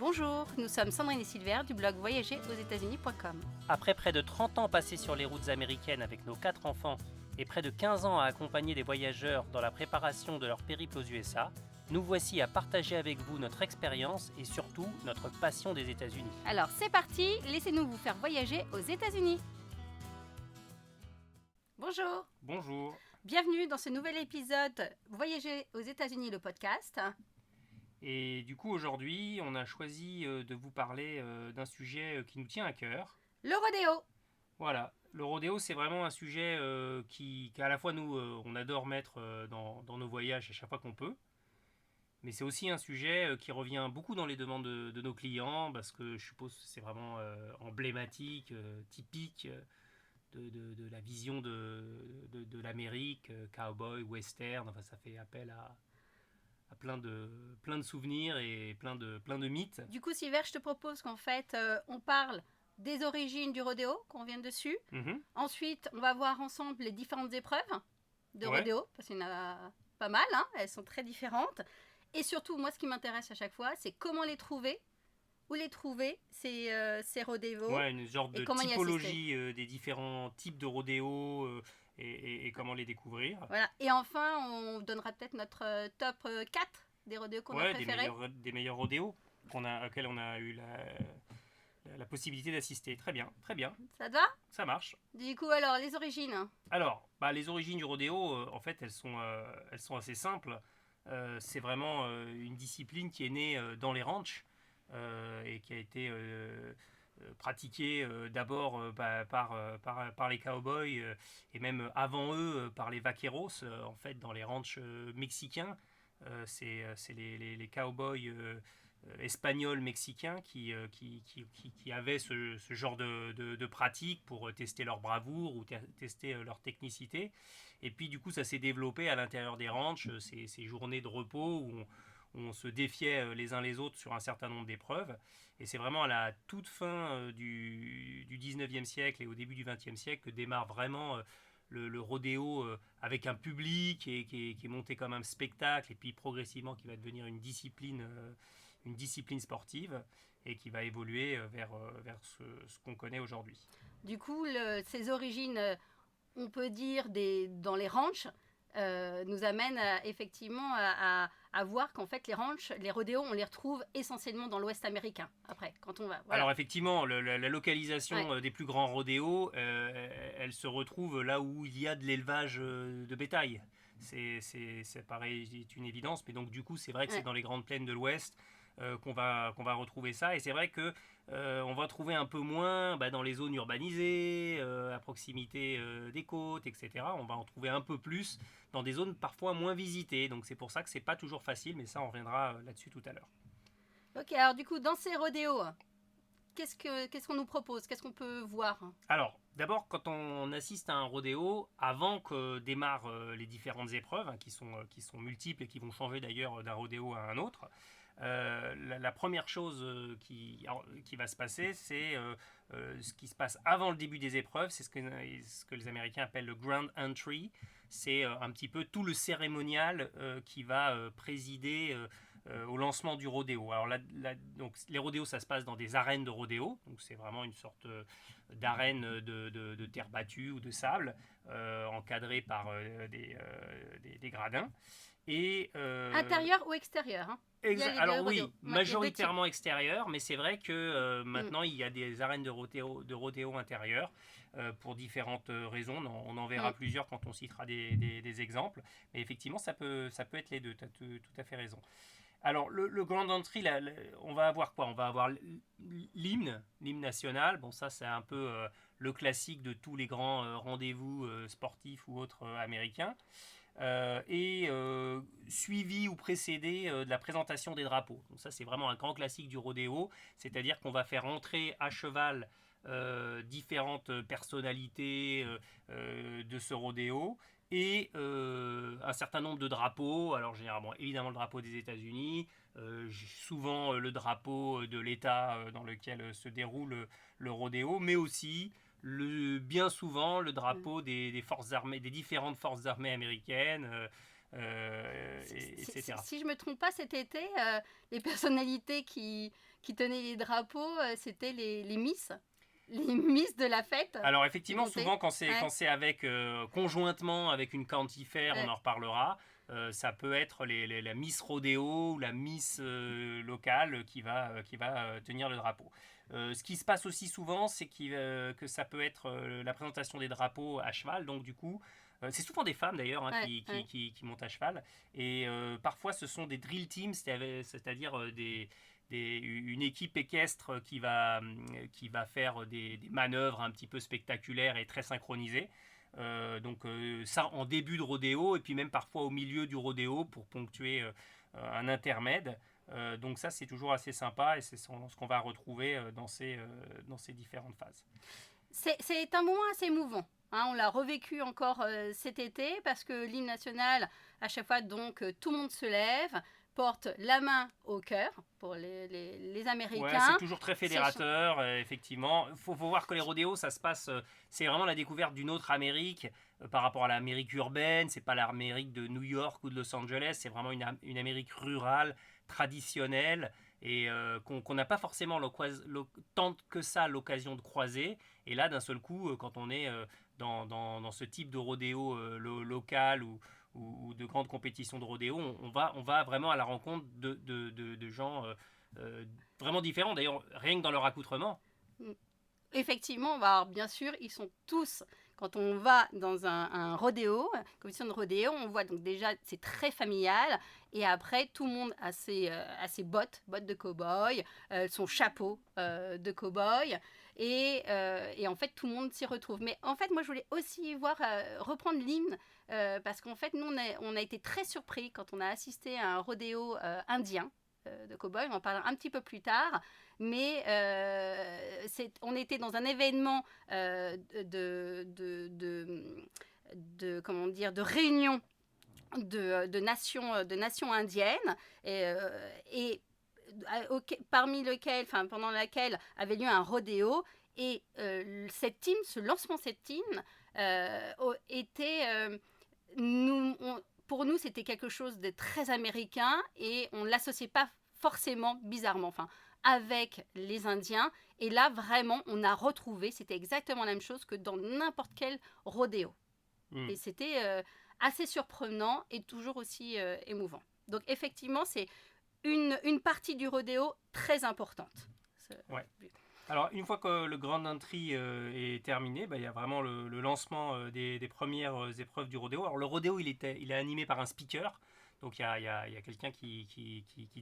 Bonjour, nous sommes Sandrine et Silver du blog voyagerosetats-unis.com. Après près de 30 ans passés sur les routes américaines avec nos 4 enfants et près de 15 ans à accompagner des voyageurs dans la préparation de leur périple aux USA, nous voici à partager avec vous notre expérience et surtout notre passion des États-Unis. Alors c'est parti, laissez-nous vous faire voyager aux États-Unis. Bonjour, Bonjour. bienvenue dans ce nouvel épisode Voyager aux États-Unis, le podcast. Et du coup aujourd'hui on a choisi de vous parler d'un sujet qui nous tient à cœur. Le rodéo. Voilà, le rodéo c'est vraiment un sujet qu'à la fois nous on adore mettre dans nos voyages à chaque fois qu'on peut. Mais c'est aussi un sujet qui revient beaucoup dans les demandes de nos clients parce que je suppose que c'est vraiment emblématique, typique de la vision de l'Amérique, cowboy, western, enfin ça fait appel à plein de souvenirs et plein de mythes. Du coup Silver, je te propose qu'en fait on parle des origines du rodéo, qu'on vienne dessus. Mhm. Ensuite on va voir ensemble les différentes épreuves de Ouais. rodéo, parce qu'il y en a pas mal, elles sont très différentes. Et surtout, moi, ce qui m'intéresse à chaque fois, c'est comment les trouver, où les trouver, ces rodéos. Ouais, une sorte Et de comment y typologie des différents types de rodéos et comment les découvrir. Voilà. Et enfin, on donnera peut-être notre top 4 des rodéos qu'on a Ouais, préférés. des meilleurs rodéos auxquels on a eu la possibilité d'assister. Très bien, très bien, Ça te va? ça marche. Du coup, alors, les origines. Alors, les origines du rodéo, en fait, elles sont assez simples. C'est vraiment une discipline qui est née dans les ranchs et qui a été pratiquée d'abord par les cowboys et même avant eux par les vaqueros, en fait, dans les ranchs mexicains. C'est les cowboys espagnols mexicains qui avaient ce genre de pratique pour tester leur bravoure ou tester leur technicité. Et puis du coup ça s'est développé à l'intérieur des ranchs, ces journées de repos où on se défiait les uns les autres sur un certain nombre d'épreuves. Et c'est vraiment à la toute fin du 19e siècle et au début du 20e siècle que démarre vraiment le rodéo avec un public et qui est monté comme un spectacle et puis progressivement qui va devenir une discipline sportive et qui va évoluer vers ce qu'on connaît aujourd'hui. Du coup, ces origines, on peut dire, dans les ranchs, nous amènent effectivement à voir qu'en fait, les ranchs, les rodéos, on les retrouve essentiellement dans l'Ouest américain, après, quand on va. Voilà. Alors effectivement, la localisation Ouais. des plus grands rodéos, elle se retrouve là où il y a de l'élevage de bétail. C'est pareil, c'est une évidence, mais donc du coup c'est vrai que c'est Ouais. dans les grandes plaines de l'Ouest qu'on va retrouver ça. Et c'est vrai que on va trouver un peu moins dans les zones urbanisées, à proximité des côtes, etc. On va en trouver un peu plus dans des zones parfois moins visitées. Donc c'est pour ça que c'est pas toujours facile, mais ça on reviendra là-dessus tout à l'heure. Ok, alors du coup, dans ces rodéos, qu'est-ce qu'on nous propose? Qu'est-ce qu'on peut voir? Alors, d'abord, quand on assiste à un rodéo, avant que démarrent les différentes épreuves, qui sont multiples et qui vont changer d'ailleurs d'un rodéo à un autre, la première chose qui va se passer, c'est ce qui se passe avant le début des épreuves, c'est ce que les Américains appellent le Grand Entry. C'est un petit peu tout le cérémonial qui va présider au lancement du rodéo. Alors donc, les rodéos, ça se passe dans des arènes de rodéo, donc c'est vraiment une sorte d'arène de terre battue ou de sable, encadrée par des gradins. Et, Intérieur ou extérieur, Il y a les alors deux oui, rodéos. Il y a deux majoritairement extérieur, mais c'est vrai que maintenant il y a des arènes de rodéo intérieures pour différentes raisons. On en verra plusieurs quand on citera des exemples. Mais effectivement, ça peut être les deux, tu as tout à fait raison. Alors, le Grand Entry, on va avoir quoi? On va avoir l'hymne national. Bon, ça, c'est un peu le classique de tous les grands rendez-vous sportifs ou autres américains. Et suivi ou précédé de la présentation des drapeaux. Donc ça c'est vraiment un grand classique du rodéo, c'est-à-dire qu'on va faire entrer à cheval différentes personnalités de ce rodéo et un certain nombre de drapeaux. Alors généralement évidemment le drapeau des États-Unis, souvent le drapeau de l'État dans lequel se déroule le rodéo, mais aussi bien souvent le drapeau des forces armées, des différentes forces armées américaines, etc. Si je ne me trompe pas, cet été, les personnalités qui tenaient les drapeaux, c'était les Miss. Les Miss de la fête. Alors effectivement, souvent quand Ouais. c'est avec conjointement avec une county fair, on en reparlera. Ça peut être la Miss Rodeo ou la Miss locale qui va tenir le drapeau. Ce qui se passe aussi souvent, c'est que ça peut être la présentation des drapeaux à cheval. Donc du coup, c'est souvent des femmes d'ailleurs hein, qui montent à cheval. Et parfois, ce sont des drill teams, c'est-à-dire une équipe équestre qui va faire des manœuvres un petit peu spectaculaires et très synchronisées. Ça en début de rodéo et puis même parfois au milieu du rodéo pour ponctuer un intermède. Donc ça c'est toujours assez sympa et c'est ce qu'on va retrouver dans ces différentes phases. C'est un moment assez émouvant. Hein, on l'a revécu encore cet été parce que l'hymne national, à chaque fois, donc tout le monde se lève, porte la main au cœur pour les Américains. Ouais, c'est toujours très fédérateur, effectivement. Faut voir que les rodéos, ça se passe, c'est vraiment la découverte d'une autre Amérique par rapport à l'Amérique urbaine. C'est pas l'Amérique de New York ou de Los Angeles, c'est vraiment une Amérique rurale, traditionnelle et qu'on n'a pas forcément tant que ça l'occasion de croiser. Et là, d'un seul coup, quand on est dans ce type de rodéo local ou de grandes compétitions de rodéo, on va vraiment à la rencontre de gens vraiment différents, d'ailleurs, rien que dans leur accoutrement. Effectivement, alors, bien sûr, ils sont tous, quand on va dans un rodéo, compétition de rodéo, on voit donc déjà, c'est très familial, et après, tout le monde a ses bottes de cow-boy, son chapeau de cow-boy, et en fait, tout le monde s'y retrouve. Mais en fait, moi, je voulais aussi reprendre l'hymne, parce qu'en fait, nous, on a été très surpris quand on a assisté à un rodéo indien de cow-boy, on en parlera un petit peu plus tard, mais on était dans un événement comment dire, de réunion de nations indiennes parmi lesquelles, pendant laquelle avait lieu un rodéo et ce lancement cette team était pour nous c'était quelque chose de très américain et on ne l'associait pas forcément bizarrement avec les Indiens. Et là, vraiment, on a retrouvé, c'était exactement la même chose que dans n'importe quel rodéo. Et c'était assez surprenant et toujours aussi émouvant. Donc, effectivement, c'est une partie du rodéo très importante. Ouais. Alors, une fois que le Grand Entry est terminé, il y a vraiment le lancement des premières épreuves du rodéo. Alors, le rodéo, il est animé par un speaker. Donc il y a quelqu'un qui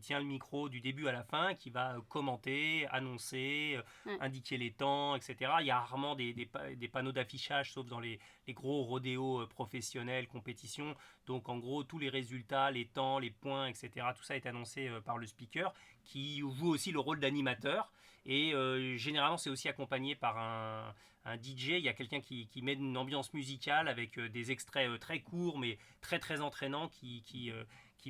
tient le micro du début à la fin, qui va commenter, annoncer, indiquer les temps, etc. Il y a rarement des panneaux d'affichage, sauf dans les gros rodéos professionnels, compétitions. Donc en gros, tous les résultats, les temps, les points, etc., tout ça est annoncé par le speaker, qui joue aussi le rôle d'animateur. Et généralement, c'est aussi accompagné par un DJ. Il y a quelqu'un qui met une ambiance musicale avec des extraits très courts, mais très très entraînants, qui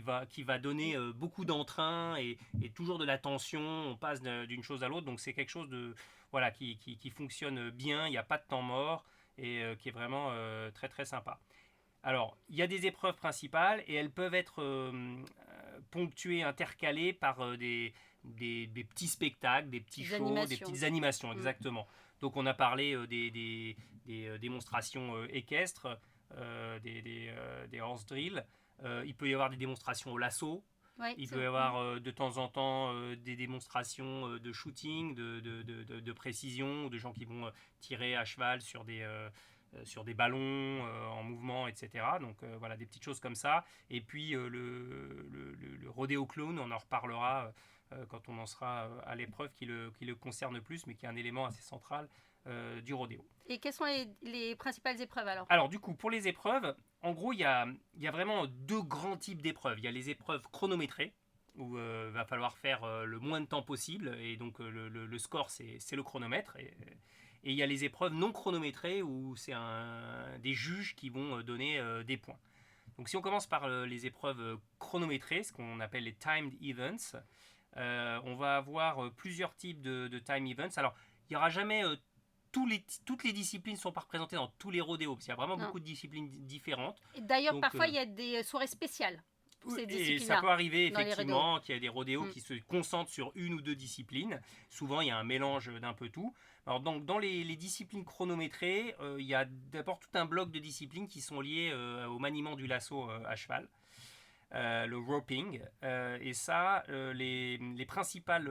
va donner beaucoup d'entrain et toujours de la tension. On passe d'une chose à l'autre. Donc c'est quelque chose qui fonctionne bien. Il n'y a pas de temps mort et qui est vraiment très très sympa. Alors, il y a des épreuves principales et elles peuvent être ponctuées, intercalées par des petits spectacles, des petits shows, des petites animations, exactement. Donc on a parlé des démonstrations équestres, des horse drills. Il peut y avoir des démonstrations au lasso. Ouais, il peut y avoir de temps en temps des démonstrations de shooting, de précision, de gens qui vont tirer à cheval sur des ballons en mouvement, etc. Donc voilà, des petites choses comme ça. Et puis le rodéo clown, on en reparlera quand on en sera à l'épreuve qui le concerne plus, mais qui est un élément assez central du rodéo. Et quelles sont les principales épreuves alors ? Alors du coup, pour les épreuves, en gros, il y a vraiment deux grands types d'épreuves. Il y a les épreuves chronométrées, où il va falloir faire le moins de temps possible, et donc le score, c'est le chronomètre. Et il y a les épreuves non chronométrées, où c'est des juges qui vont donner des points. Donc si on commence par les épreuves chronométrées, ce qu'on appelle les timed events, on va avoir plusieurs types de time events. Alors, il n'y aura jamais toutes les disciplines ne sont pas représentées dans tous les rodéos, parce qu'il y a vraiment Non. beaucoup de disciplines différentes. Et d'ailleurs, Donc, parfois, il y a des soirées spéciales pour ces et disciplines-là. ça peut arriver dans les effectivement qu'il y a des rodéos Mm. qui se concentrent sur une ou deux disciplines. Souvent, il y a un mélange d'un peu tout. Alors, donc, dans les disciplines chronométrées, il y a d'abord tout un bloc de disciplines qui sont liées au maniement du lasso à cheval. Le roping, et ça, les principales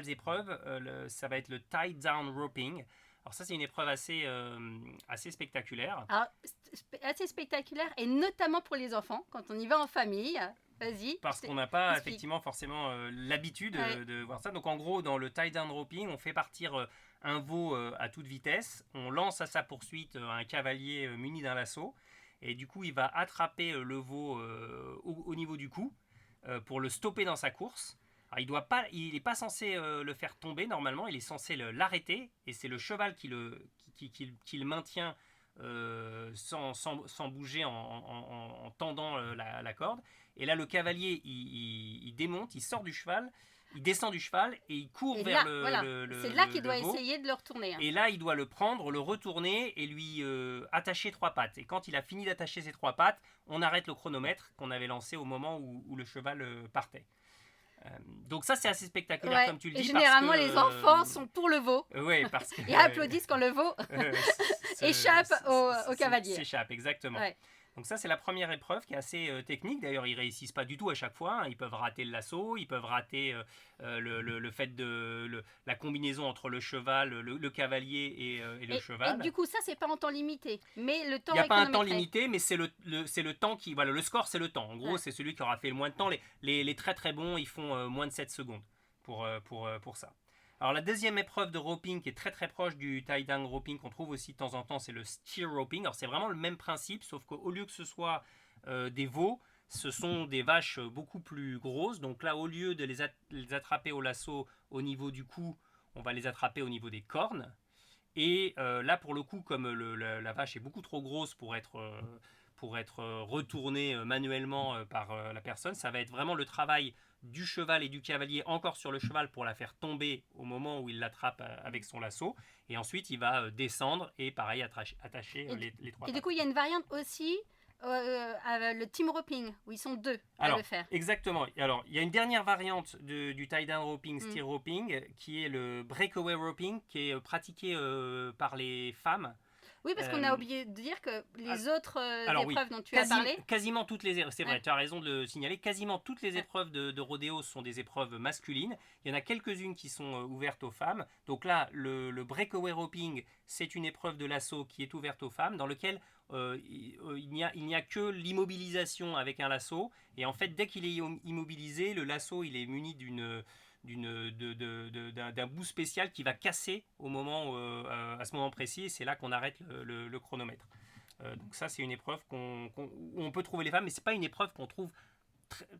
épreuves, ça va être le tie down roping. Alors ça, c'est une épreuve assez spectaculaire. Alors, assez spectaculaire, et notamment pour les enfants, quand on y va en famille. Vas-y. Parce qu'on n'a pas explique. effectivement forcément l'habitude Ouais. de voir ça. Donc en gros, dans le tie down roping, on fait partir un veau à toute vitesse, on lance à sa poursuite un cavalier muni d'un lasso, et du coup il va attraper le veau au niveau du cou pour le stopper dans sa course. Alors, il n'est pas censé le faire tomber normalement, il est censé l'arrêter, et c'est le cheval qui le maintient sans bouger en tendant la corde. Et là, le cavalier, il démonte, il sort du cheval, il descend du cheval et il court Et vers là, voilà. C'est là qu'il doit veau. essayer de le retourner. Et là, il doit le prendre, le retourner et lui attacher 3 pattes. Et quand il a fini d'attacher ses 3 pattes, on arrête le chronomètre qu'on avait lancé au moment où le cheval partait. Donc ça, c'est assez spectaculaire, Ouais. comme tu le Et dis. généralement, parce que, les enfants sont pour le veau ouais, parce que, et applaudissent quand le veau échappe au cavalier. S'échappe, exactement. Ouais. Donc ça, c'est la première épreuve qui est assez technique. D'ailleurs, ils réussissent pas du tout à chaque fois. Ils peuvent rater le lasso, ils peuvent rater le fait de la combinaison entre le cheval, le cavalier et le cheval. Et du coup, ça, c'est pas en temps limité. Mais le temps Il n'y a est pas un temps chronométré. limité, mais c'est le temps qui... Voilà, le score, c'est le temps. En gros, Ouais. c'est celui qui aura fait le moins de temps. Les très très bons, ils font moins de 7 secondes pour ça. Alors la deuxième épreuve de roping qui est très très proche du tie down roping qu'on trouve aussi de temps en temps, c'est le steer roping. Alors c'est vraiment le même principe, sauf qu'au lieu que ce soit des veaux, ce sont des vaches beaucoup plus grosses. Donc là, au lieu de les attraper au lasso au niveau du cou, on va les attraper au niveau des cornes. Et là, pour le coup, comme la vache est beaucoup trop grosse pour être retournée manuellement par la personne, ça va être vraiment le travail du cheval et du cavalier encore sur le cheval pour la faire tomber au moment où il l'attrape avec son lasso. Et ensuite, il va descendre et pareil, attacher les 3 Et du pattes. coup, il y a une variante aussi, le team roping, où ils sont deux à Alors, le faire. exactement. Alors, il y a une dernière variante du tie-down roping, steer roping, qui est le breakaway roping, qui est pratiqué par les femmes. Oui, parce qu'on a oublié de dire que les autres Alors, épreuves dont tu as parlé, quasiment toutes les c'est vrai, Ouais. tu as raison de le signaler, quasiment toutes les Ouais. épreuves de rodéo sont des épreuves masculines. Il y en a quelques-unes qui sont ouvertes aux femmes. Donc là, le breakaway roping, c'est une épreuve de lasso qui est ouverte aux femmes, dans lequel il n'y a que l'immobilisation avec un lasso. Et en fait, dès qu'il est immobilisé, le lasso, il est muni d'un bout spécial qui va casser à ce moment précis, et c'est là qu'on arrête le chronomètre. Donc ça, c'est une épreuve où on peut trouver les femmes, mais c'est pas une épreuve qu'on trouve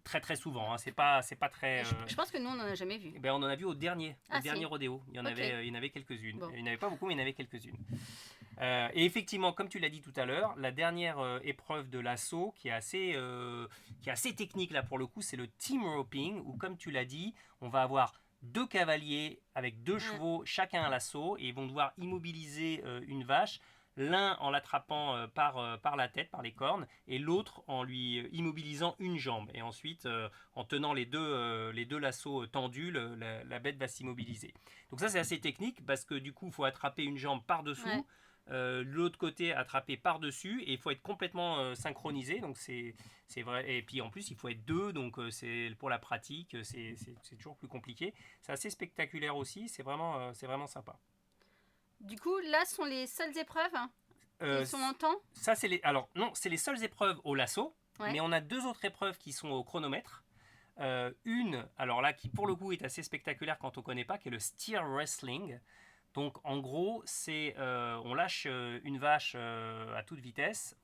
très très souvent. Hein. C'est pas très. je pense que nous, on n'en a jamais vu. Ben, on en a vu au dernier Si. rodéo. Il y en Ok. avait quelques-unes. Bon. Il n'y en avait pas beaucoup, mais il y en avait quelques-unes. Et effectivement, comme tu l'as dit tout à l'heure, la dernière épreuve de l'assaut qui est assez technique là pour le coup, c'est le team roping, où comme tu l'as dit, on va avoir 2 cavaliers avec 2 chevaux, chacun à l'assaut, et ils vont devoir immobiliser une vache, l'un en l'attrapant par la tête, par les cornes, et l'autre en lui immobilisant une jambe. Et ensuite, en tenant les deux lassos tendus, la bête va s'immobiliser. Donc ça, c'est assez technique, parce que du coup, il faut attraper une jambe par-dessous, l'autre côté attrapé par-dessus, et il faut être complètement synchronisé. Donc c'est vrai. Et puis en plus, il faut être 2, donc c'est pour la pratique, c'est toujours plus compliqué. C'est assez spectaculaire aussi, c'est vraiment sympa. Du coup, là sont les seules épreuves qui sont en temps. Ça, c'est les seules épreuves au lasso, mais on a 2 autres épreuves qui sont au chronomètre. Une, alors là, qui pour le coup est assez spectaculaire quand on ne connaît pas, qui est le steer wrestling. Donc en gros, on lâche une vache à toute vitesse.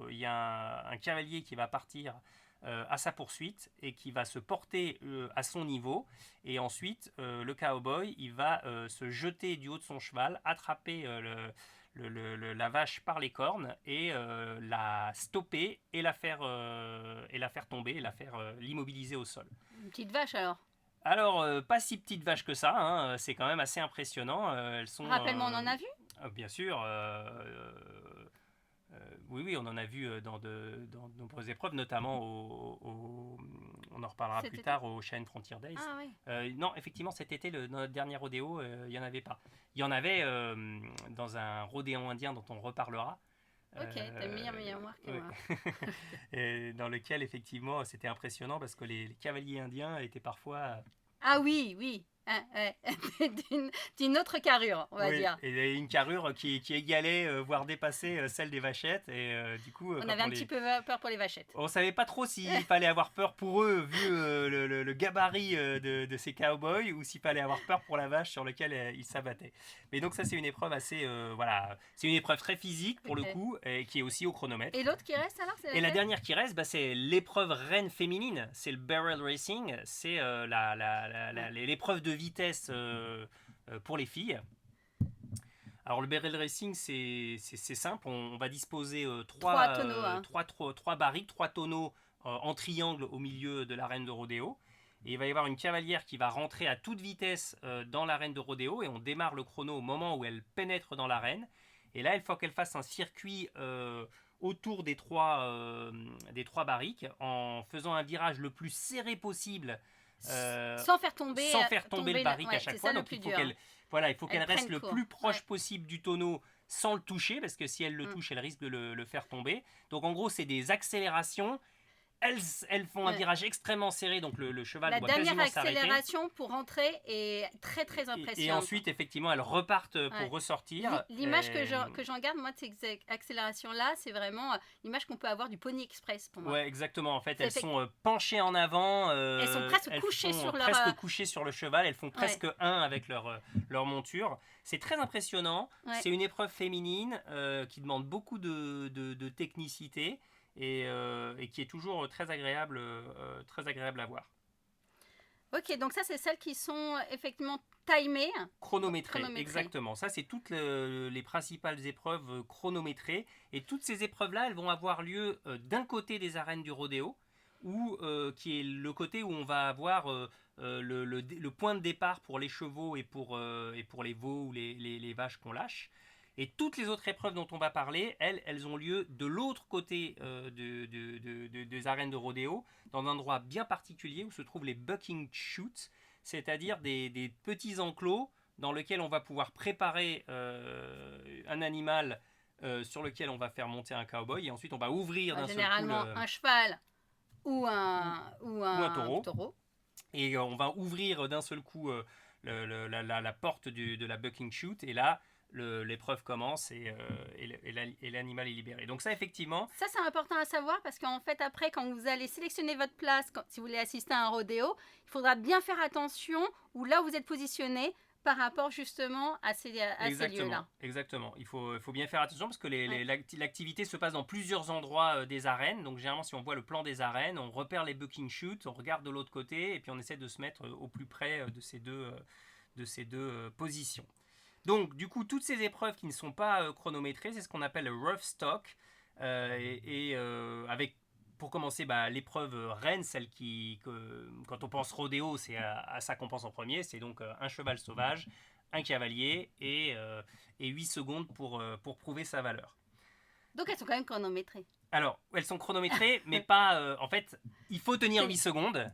Il y a un cavalier qui va partir à sa poursuite et qui va se porter à son niveau. Et ensuite, le cowboy, il va se jeter du haut de son cheval, attraper la vache par les cornes et la stopper et la faire tomber, l'immobiliser au sol. Une petite vache alors. Alors, pas si petites vaches que ça, hein, c'est quand même assez impressionnant. Elles sont, Rappelle-moi, on en a vu? bien sûr, oui, oui, on en a vu dans de nombreuses épreuves, notamment on en reparlera Cet plus été? tard au Challenge Frontier Days. Ah oui. Non, effectivement, cet été, dans notre dernier rodéo, il n'y en avait pas. Il y en avait dans un rodéo indien dont on reparlera. Ok, t'as une meilleure mémoire que Ouais. moi. Et dans lequel, effectivement, c'était impressionnant parce que les cavaliers indiens étaient parfois. Ah oui, oui. D'une autre carrure, on va Oui, dire. et une carrure qui égalait, voire dépassait celle des vachettes. Et du coup, On quand avait on un les. petit peu peur pour les vachettes. On savait pas trop s'il fallait avoir peur pour eux, vu le gabarit de ces cowboys, ou s'il fallait avoir peur pour la vache sur laquelle ils s'abattaient. Mais donc, ça, c'est une épreuve assez. Voilà, c'est une épreuve très physique pour le Ok. coup, et qui est aussi au chronomètre. Et l'autre qui reste alors, c'est Et la laquelle? dernière qui reste, bah, c'est l'épreuve reine féminine, c'est le barrel racing, c'est l'épreuve de vitesse pour les filles. Alors le barrel racing, c'est simple, on va disposer Trois tonneaux, hein. trois barriques, trois tonneaux en triangle au milieu de l'arène de rodéo. Et il va y avoir une cavalière qui va rentrer à toute vitesse dans l'arène de rodéo et on démarre le chrono au moment où elle pénètre dans l'arène. Et là, il faut qu'elle fasse un circuit autour des trois barriques en faisant un virage le plus serré possible Sans faire tomber, sans faire tomber le barrique ouais, à chaque c'est fois. ça le Donc plus il faut dur. qu'elle voilà, il faut qu'elle Elle reste prenne le court. plus proche Ouais. possible du tonneau sans le toucher, parce que si elle le Mm. touche, elle risque de le faire tomber. Donc en gros, c'est des accélérations. Elles font un Ouais. virage extrêmement serré, donc le cheval La doit dernière quasiment s'arrêter. accélération pour rentrer est très très Et impressionnante. ensuite, effectivement, elles repartent Ouais. pour ressortir. L'image Et- que j'en garde, moi, de ces accélérations-là, c'est vraiment l'image qu'on peut avoir du Pony Express pour moi. Ouais, exactement. En fait, C'est elles sont penchées en avant. Elles sont presque elles couchées font sur leur, presque couchées sur le cheval. Elles font ouais. presque un avec leur monture. C'est très impressionnant. Ouais. C'est une épreuve féminine qui demande beaucoup de technicité et qui est toujours très agréable à voir. Ok, donc ça, c'est celles qui sont effectivement timées. Chronométrée, Chronométrées. exactement. Ça, c'est toutes les principales épreuves chronométrées. Et toutes ces épreuves-là, elles vont avoir lieu d'un côté des arènes du rodéo, qui est le côté où on va avoir le point de départ pour les chevaux et pour les veaux ou les vaches qu'on lâche. Et toutes les autres épreuves dont on va parler, elles ont lieu de l'autre côté des arènes de rodéo, dans un endroit bien particulier où se trouvent les bucking chutes, c'est-à-dire des petits enclos dans lesquels on va pouvoir préparer un animal sur lequel on va faire monter un cowboy, et ensuite on va ouvrir d'un seul coup Généralement, un cheval ou un taureau. Et on va ouvrir d'un seul coup la porte de la bucking chute, et là l'épreuve commence et l'animal est libéré. Donc ça, effectivement, Ça, c'est important à savoir parce qu'en fait, après, quand vous allez sélectionner votre place, si vous voulez assister à un rodéo, il faudra bien faire attention où là vous êtes positionné par rapport justement à ces lieux-là. Exactement. Il faut bien faire attention parce que l'activité se passe dans plusieurs endroits des arènes. Donc généralement, si on voit le plan des arènes, on repère les bucking chutes, on regarde de l'autre côté et puis on essaie de se mettre au plus près de ces deux positions. Donc du coup, toutes ces épreuves qui ne sont pas chronométrées, c'est ce qu'on appelle le rough stock. Avec pour commencer, l'épreuve reine, celle quand on pense rodéo, c'est à ça qu'on pense en premier. C'est donc un cheval sauvage, un cavalier et 8 secondes pour prouver sa valeur. Donc elles sont quand même chronométrées. Alors, elles sont chronométrées, mais pas... en fait, il faut tenir 8 secondes.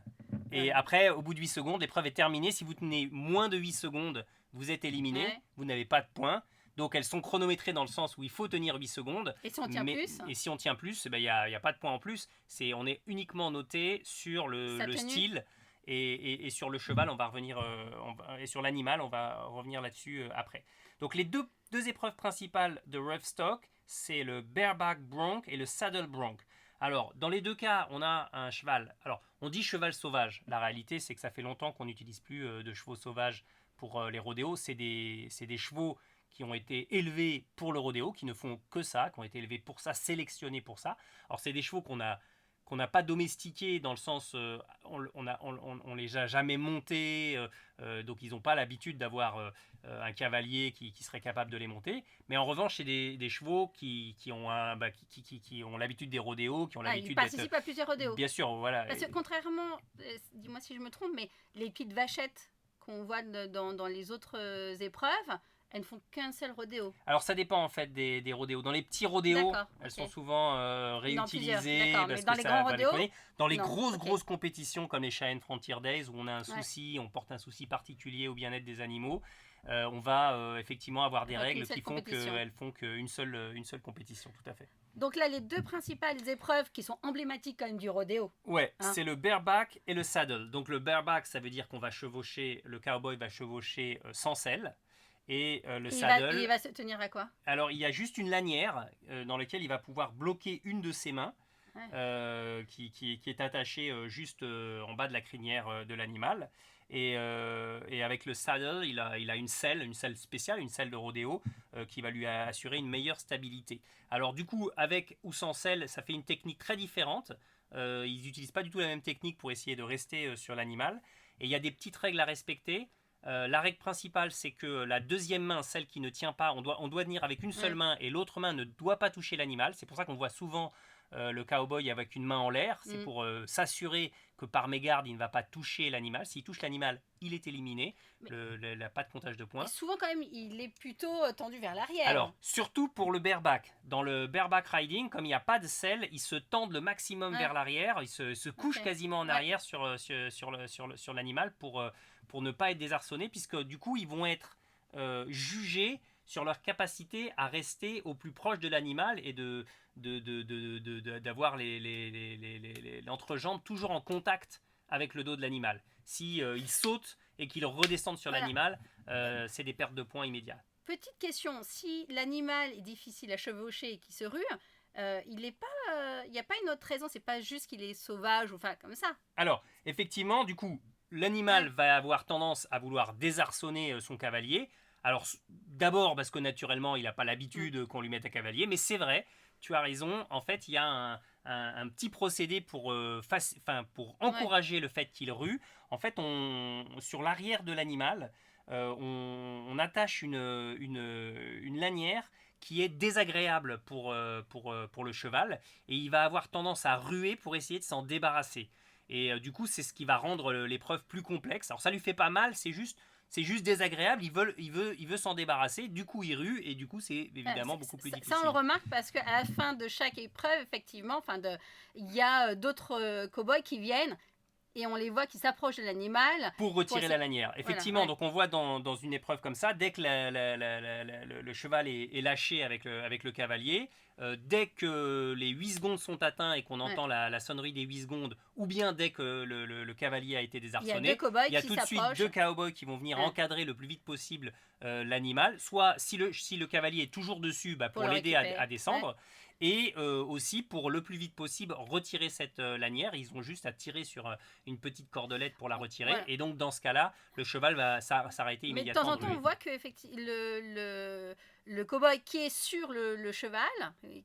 Et après, au bout de 8 secondes, l'épreuve est terminée. Si vous tenez moins de 8 secondes, vous êtes éliminé. Ouais. Vous n'avez pas de points. Donc elles sont chronométrées dans le sens où il faut tenir 8 secondes. Et si on tient plus? Et si on tient plus, il n'y a pas de points en plus. On est uniquement noté sur le style et sur le cheval. On va revenir, et sur l'animal, on va revenir là-dessus après. Donc les deux épreuves principales de rough stock, c'est le bareback bronc et le saddle bronc. Alors, dans les deux cas, on a un cheval. Alors, on dit cheval sauvage. La réalité, c'est que ça fait longtemps qu'on n'utilise plus de chevaux sauvages pour les rodéos. C'est des chevaux qui ont été élevés pour le rodéo, qui ne font que ça, qui ont été élevés pour ça, sélectionnés pour ça. Alors, c'est des chevaux qu'on a qu'on n'a pas domestiqués dans le sens, on les a jamais montés, donc ils n'ont pas l'habitude d'avoir un cavalier qui serait capable de les monter. Mais en revanche, c'est des chevaux qui ont l'habitude des rodéos, qui ont Ils l'habitude participent à plusieurs rodéos. Bien sûr, voilà. Parce que contrairement, dis-moi si je me trompe, mais les petites vachettes qu'on voit dans les autres épreuves, elles ne font qu'un seul rodéo. Alors ça dépend en fait des rodéos. Dans les petits rodéos, elles sont souvent réutilisées. D'accord, mais dans les grands rodéos, dans les grosses compétitions comme les Cheyenne Frontier Days où on a un souci, on porte un souci particulier au bien-être des animaux, on va effectivement avoir des règles qui font qu'elles font qu'une seule compétition, tout à fait. Donc là, les deux principales épreuves qui sont emblématiques quand même du rodéo. Ouais, c'est le bareback et le saddle. Donc le bareback, ça veut dire qu'on va chevaucher, le cowboy va chevaucher sans selle. Et le saddle. Il va se tenir à quoi? Alors il y a juste une lanière dans laquelle il va pouvoir bloquer une de ses mains qui est attachée juste en bas de la crinière de l'animal. Et avec le saddle, il a une selle spéciale, une selle de rodéo qui va lui assurer une meilleure stabilité. Alors du coup, avec ou sans selle, ça fait une technique très différente. Ils n'utilisent pas du tout la même technique pour essayer de rester sur l'animal. Et il y a des petites règles à respecter. La règle principale, c'est que la deuxième main, celle qui ne tient pas, on doit tenir avec une seule main et l'autre main ne doit pas toucher l'animal. C'est pour ça qu'on voit souvent le cowboy avec une main en l'air. C'est pour s'assurer que par mégarde, il ne va pas toucher l'animal. S'il touche l'animal, il est éliminé. Il n'a pas de comptage de points. Et souvent, quand même, il est plutôt tendu vers l'arrière. Alors, surtout pour le bareback. Dans le bareback riding, comme il n'y a pas de selle, ils se tendent le maximum vers l'arrière. Ils se couchent quasiment en arrière sur l'animal pour ne pas être désarçonnés, puisque du coup, ils vont être jugés sur leur capacité à rester au plus proche de l'animal et d'avoir l'entrejambe toujours en contact avec le dos de l'animal. Si ils sautent et qu'ils redescendent sur l'animal, c'est des pertes de points immédiates. Petite question, si l'animal est difficile à chevaucher et qu'il se rue, il n'y a pas une autre raison, c'est pas juste qu'il est sauvage ou enfin comme ça. Alors, effectivement, du coup, l'animal va avoir tendance à vouloir désarçonner son cavalier. Alors, d'abord parce que naturellement, il n'a pas l'habitude qu'on lui mette un cavalier, mais c'est vrai, tu as raison, en fait, il y a un petit procédé pour encourager le fait qu'il rue. En fait, sur l'arrière de l'animal, on attache une lanière qui est désagréable pour le cheval, et il va avoir tendance à ruer pour essayer de s'en débarrasser. Et du coup, c'est ce qui va rendre l'épreuve plus complexe. Alors ça lui fait pas mal, c'est juste désagréable, il veut s'en débarrasser, du coup il rue, et du coup c'est évidemment beaucoup plus difficile. Ça on le remarque parce qu'à la fin de chaque épreuve, effectivement, il y a d'autres cow-boys qui viennent et on les voit qui s'approchent de l'animal. Pour retirer la lanière. Effectivement, donc on voit dans une épreuve comme ça, dès que le cheval est lâché avec le cavalier, dès que les 8 secondes sont atteintes et qu'on entend la sonnerie des 8 secondes, ou bien dès que le cavalier a été désarçonné, il y a tout de suite 2 cow-boys qui vont venir encadrer le plus vite possible l'animal, soit si le cavalier est toujours dessus, pour l'aider à descendre. Et aussi pour le plus vite possible retirer cette lanière, ils ont juste à tirer sur une petite cordelette pour la retirer, et donc dans ce cas-là le cheval va s'arrêter immédiatement. Mais de temps en temps on voit que le cow-boy qui est sur le cheval,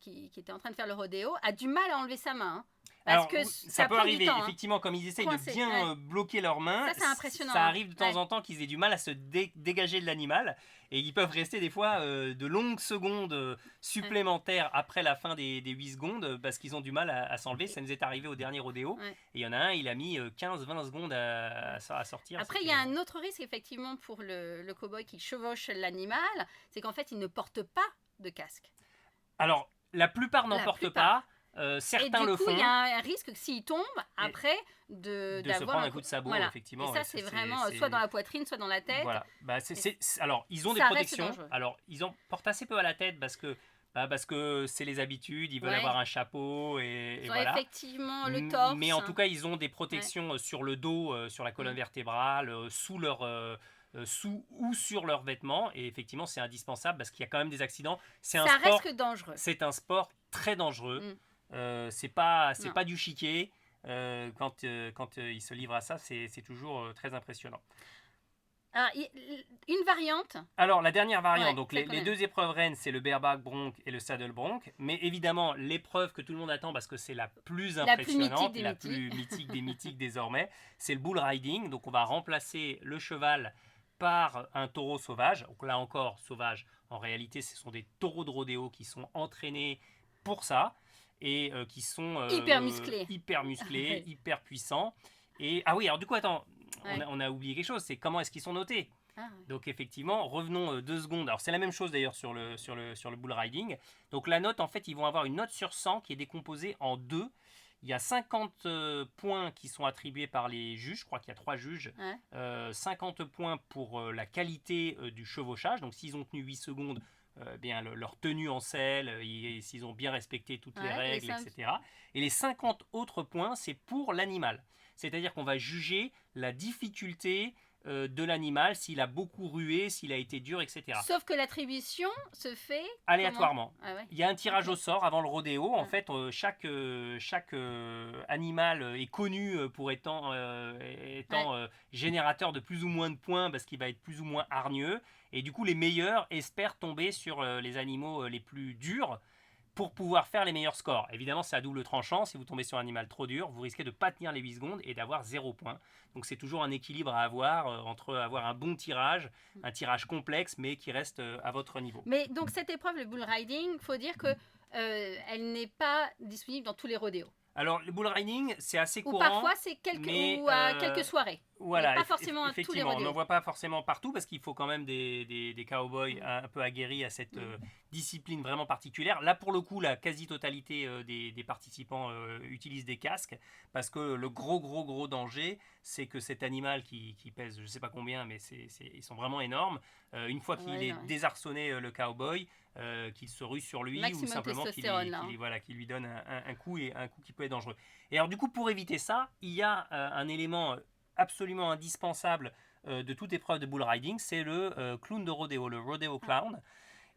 qui était en train de faire le rodéo, a du mal à enlever sa main. Parce que ça peut arriver, effectivement, comme ils essayent de bien bloquer leurs mains, ça c'est impressionnant. Ça arrive de temps en temps qu'ils aient du mal à se dégager de l'animal, et ils peuvent rester des fois de longues secondes supplémentaires après la fin des 8 secondes parce qu'ils ont du mal à s'enlever. Ça nous est arrivé au dernier rodéo, et il y en a un, il a mis 15-20 secondes à sortir. Après, il y a un autre risque effectivement pour le cow-boy qui chevauche l'animal, c'est qu'en fait il ne porte pas de casque. Alors, la plupart n'en portent pas. Certains le font. Et du coup, il y a un risque que s'il tombe, après, de se prendre un coup de sabot, effectivement. Et ça, c'est vraiment soit dans la poitrine, soit dans la tête. Voilà. Alors, ils ont des protections. Alors, ils en portent assez peu à la tête parce que c'est les habitudes, ils veulent avoir un chapeau et voilà. Effectivement le torse. Mais en tout cas, ils ont des protections sur le dos, sur la colonne vertébrale, sous sur leurs vêtements, et effectivement c'est indispensable parce qu'il y a quand même des accidents. Ça reste dangereux. C'est un sport très dangereux. C'est pas du chiquet. Quand il se livre à ça, c'est toujours très impressionnant. Alors, une variante. Alors, la dernière variante, Ouais, donc c'est les deux épreuves reines, c'est le bareback bronc et le saddle bronc. Mais évidemment, l'épreuve que tout le monde attend parce que c'est la plus La plus mythique impressionnante, des la mythiques. plus mythique des mythiques désormais, c'est le bull riding. Donc, on va remplacer le cheval par un taureau sauvage. Donc là encore, sauvage, en réalité, ce sont des taureaux de rodéo qui sont entraînés pour ça et qui sont Hyper musclé. hyper musclés, Ouais. hyper puissants. Et, ah oui, alors du coup, attends, Ouais. on a oublié quelque chose, c'est comment est-ce qu'ils sont notés. Ah, ouais. Donc effectivement, revenons 2 secondes. Alors c'est la même chose d'ailleurs sur le bull riding. Donc la note, en fait, ils vont avoir une note sur 100 qui est décomposée en deux. Il y a 50 points qui sont attribués par les juges. Je crois qu'il y a 3 juges. Ouais. 50 points pour la qualité du chevauchage. Donc s'ils ont tenu 8 secondes, bien, leur tenue en selle, s'ils ont bien respecté toutes les Ouais, règles, cinq- etc. Et les 50 autres points, c'est pour l'animal. C'est-à-dire qu'on va juger la difficulté de l'animal, s'il a beaucoup rué, s'il a été dur, etc. Sauf que l'attribution se fait Aléatoirement. comment? Ah ouais. Il y a un tirage Ok. au sort avant le rodéo. En Ah. fait, chaque animal est connu pour étant Ouais. générateur de plus ou moins de points parce qu'il va être plus ou moins hargneux. Et du coup, les meilleurs espèrent tomber sur les animaux les plus durs pour pouvoir faire les meilleurs scores. Évidemment, c'est à double tranchant. Si vous tombez sur un animal trop dur, vous risquez de ne pas tenir les 8 secondes et d'avoir 0 point. Donc c'est toujours un équilibre à avoir entre avoir un bon tirage, un tirage complexe, mais qui reste à votre niveau. Mais donc cette épreuve, le bull riding, il faut dire que elle n'est pas disponible dans tous les rodéos. Alors, le bull riding, c'est assez Ou courant. parfois c'est mais à quelques soirées. voilà, mais pas forcément à tous les effectivement, on rodéos. n'en voit pas forcément partout parce qu'il faut quand même des cowboys un peu aguerris à cette discipline vraiment particulière. Là, pour le coup, la quasi-totalité des participants utilisent des casques parce que le gros danger, c'est que cet animal qui pèse je ne sais pas combien, mais ils sont vraiment énormes, une fois qu'il Ouais, est ouais. désarçonné, le cowboy, qu'il se rue sur lui ou Maximum simplement testostérone, là, hein. voilà, qu'il lui donne un coup et un coup qui peut être dangereux. Et alors du coup, pour éviter ça, il y a un élément absolument indispensable de toute épreuve de bull riding, c'est le clown de rodéo, le rodeo clown.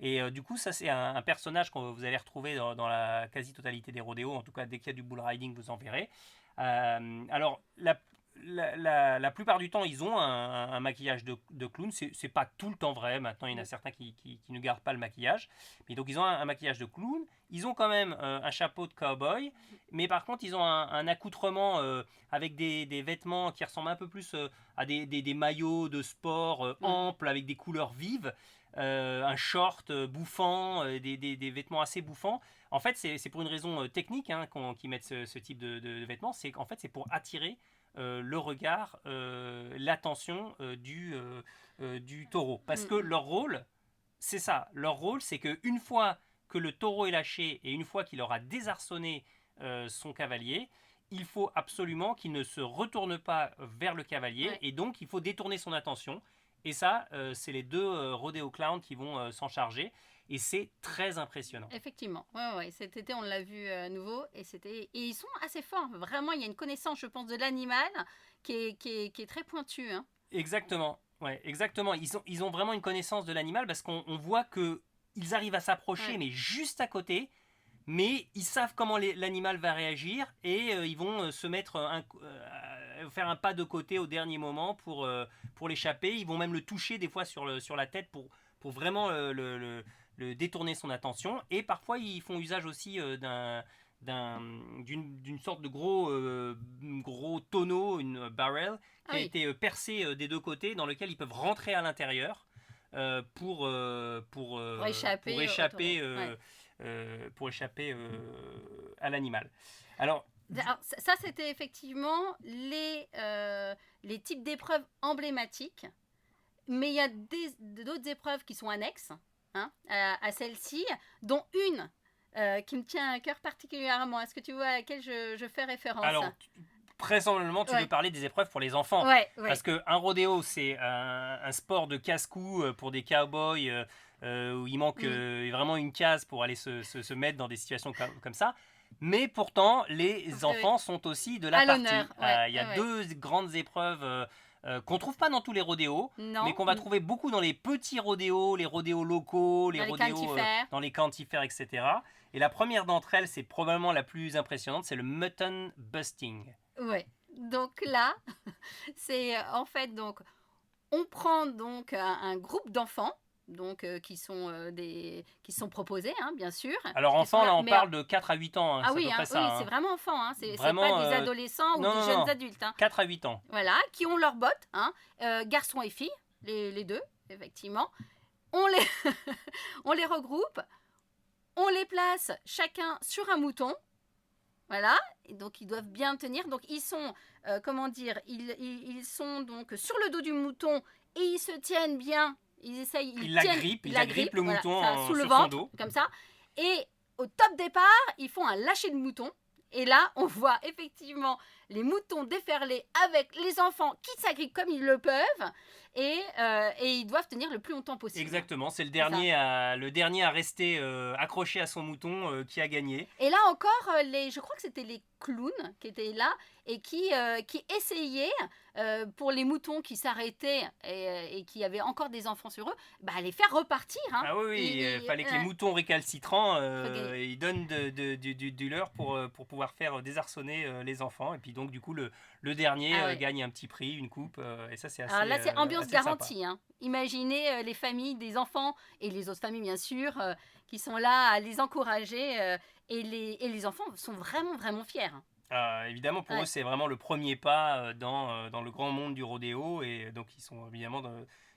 Et du coup, ça c'est un personnage que vous allez retrouver dans la quasi-totalité des rodéos, en tout cas dès qu'il y a du bull riding, vous en verrez. Alors, la plupart du temps, ils ont un maquillage de clown. C'est pas tout le temps vrai. Maintenant, il y en a certains qui ne gardent pas le maquillage. Mais donc, ils ont un maquillage de clown. Ils ont quand même un chapeau de cowboy. Mais par contre, ils ont un accoutrement avec des vêtements qui ressemblent un peu plus à des maillots de sport amples avec des couleurs vives. Un short bouffant, des vêtements assez bouffants. En fait, c'est pour une raison technique qu'ils mettent ce type de vêtements. C'est qu'en fait, c'est pour attirer le regard, l'attention du taureau. Parce que leur rôle, c'est ça. Leur rôle, c'est qu'une fois que le taureau est lâché et une fois qu'il aura désarçonné son cavalier, il faut absolument qu'il ne se retourne pas vers le cavalier Ouais. et donc il faut détourner son attention. Et ça, c'est les deux rodéo clowns qui vont s'en charger. Et c'est très impressionnant. Effectivement, ouais. Cet été, on l'a vu à nouveau et ils sont assez forts. Vraiment, il y a une connaissance, je pense, de l'animal qui est très pointue, hein. Exactement. Ouais, exactement. Ils ont vraiment une connaissance de l'animal parce qu'on voit que ils arrivent à s'approcher, Ouais. mais juste à côté. Mais ils savent comment l'animal va réagir et ils vont se mettre faire un pas de côté au dernier moment pour l'échapper. Ils vont même le toucher des fois sur la tête pour vraiment le détourner son attention. Et parfois, ils font usage aussi d'une sorte de gros tonneau, une barrel, Ah qui a oui, été percé des deux côtés, dans lequel ils peuvent rentrer à l'intérieur pour échapper au taureau. Ouais. pour échapper à l'animal. Alors, Alors, ça, c'était effectivement les types d'épreuves emblématiques. Mais il y a d'autres épreuves qui sont annexes, hein, à celle-ci, dont une qui me tient à cœur particulièrement. Est-ce que tu vois à laquelle je fais référence? alors vraisemblablement, tu veux parler des épreuves pour les enfants. Ouais. Parce qu'un rodéo, c'est un sport de casse-cou pour des cowboys où il manque vraiment une case pour aller se mettre dans des situations comme ça. Mais pourtant, les enfants sont aussi de la à partie. l'honneur. Il y a deux grandes épreuves qu'on ne trouve pas dans tous les rodéos, Non. mais qu'on va trouver beaucoup dans les petits rodéos, les rodéos locaux, les Dans les rodéos county-fairs. dans les county-fairs, etc. Et la première d'entre elles, c'est probablement la plus impressionnante, c'est le mutton busting. Ouais. Donc là, c'est en fait, donc, On prend donc un groupe d'enfants. Donc, qui sont proposés, hein, bien sûr. Alors Qui sont enfant, là, là on mais parle de 4 à 8 ans, ah c'est à oui, peu près hein, ça. oui, c'est Hein. vraiment enfant, hein, c'est Vraiment, pas des adolescents ou non, des non, jeunes non, adultes. Hein. 4 à 8 ans. Voilà, qui ont leurs bottes, hein, garçons et filles, les deux, effectivement. On les, on les regroupe, on les place chacun sur un mouton. Voilà, et donc ils doivent bien tenir. Donc ils sont, comment dire, ils sont donc sur le dos du mouton et ils se tiennent bien. Ils essayent, Ils tiennent, agrippent le voilà, mouton ça, sous le sur son ventre, dos. comme ça. Et au top départ, ils font un lâcher de mouton. Et là, on voit effectivement les moutons déferler avec les enfants qui s'agrippent comme ils le peuvent. Et ils doivent tenir le plus longtemps possible. Exactement, c'est le dernier à rester accroché à son mouton qui a gagné. Et là encore, je crois que c'était les clowns qui étaient là et qui essayaient, pour les moutons qui s'arrêtaient et qui avaient encore des enfants sur eux, les faire repartir. Hein. Ah oui, il fallait que les moutons récalcitrants ils donnent du leurre pour pouvoir faire désarçonner les enfants. Et puis donc du coup le dernier gagne un petit prix, une coupe. Et ça c'est assez Alors là c'est ambiance garantie. Sympa. Hein. Imaginez les familles des enfants et les autres familles bien sûr qui sont là à les encourager et les enfants sont vraiment vraiment fiers. Évidemment, pour eux, c'est vraiment le premier pas dans le grand monde du rodéo. Et donc, ils sont évidemment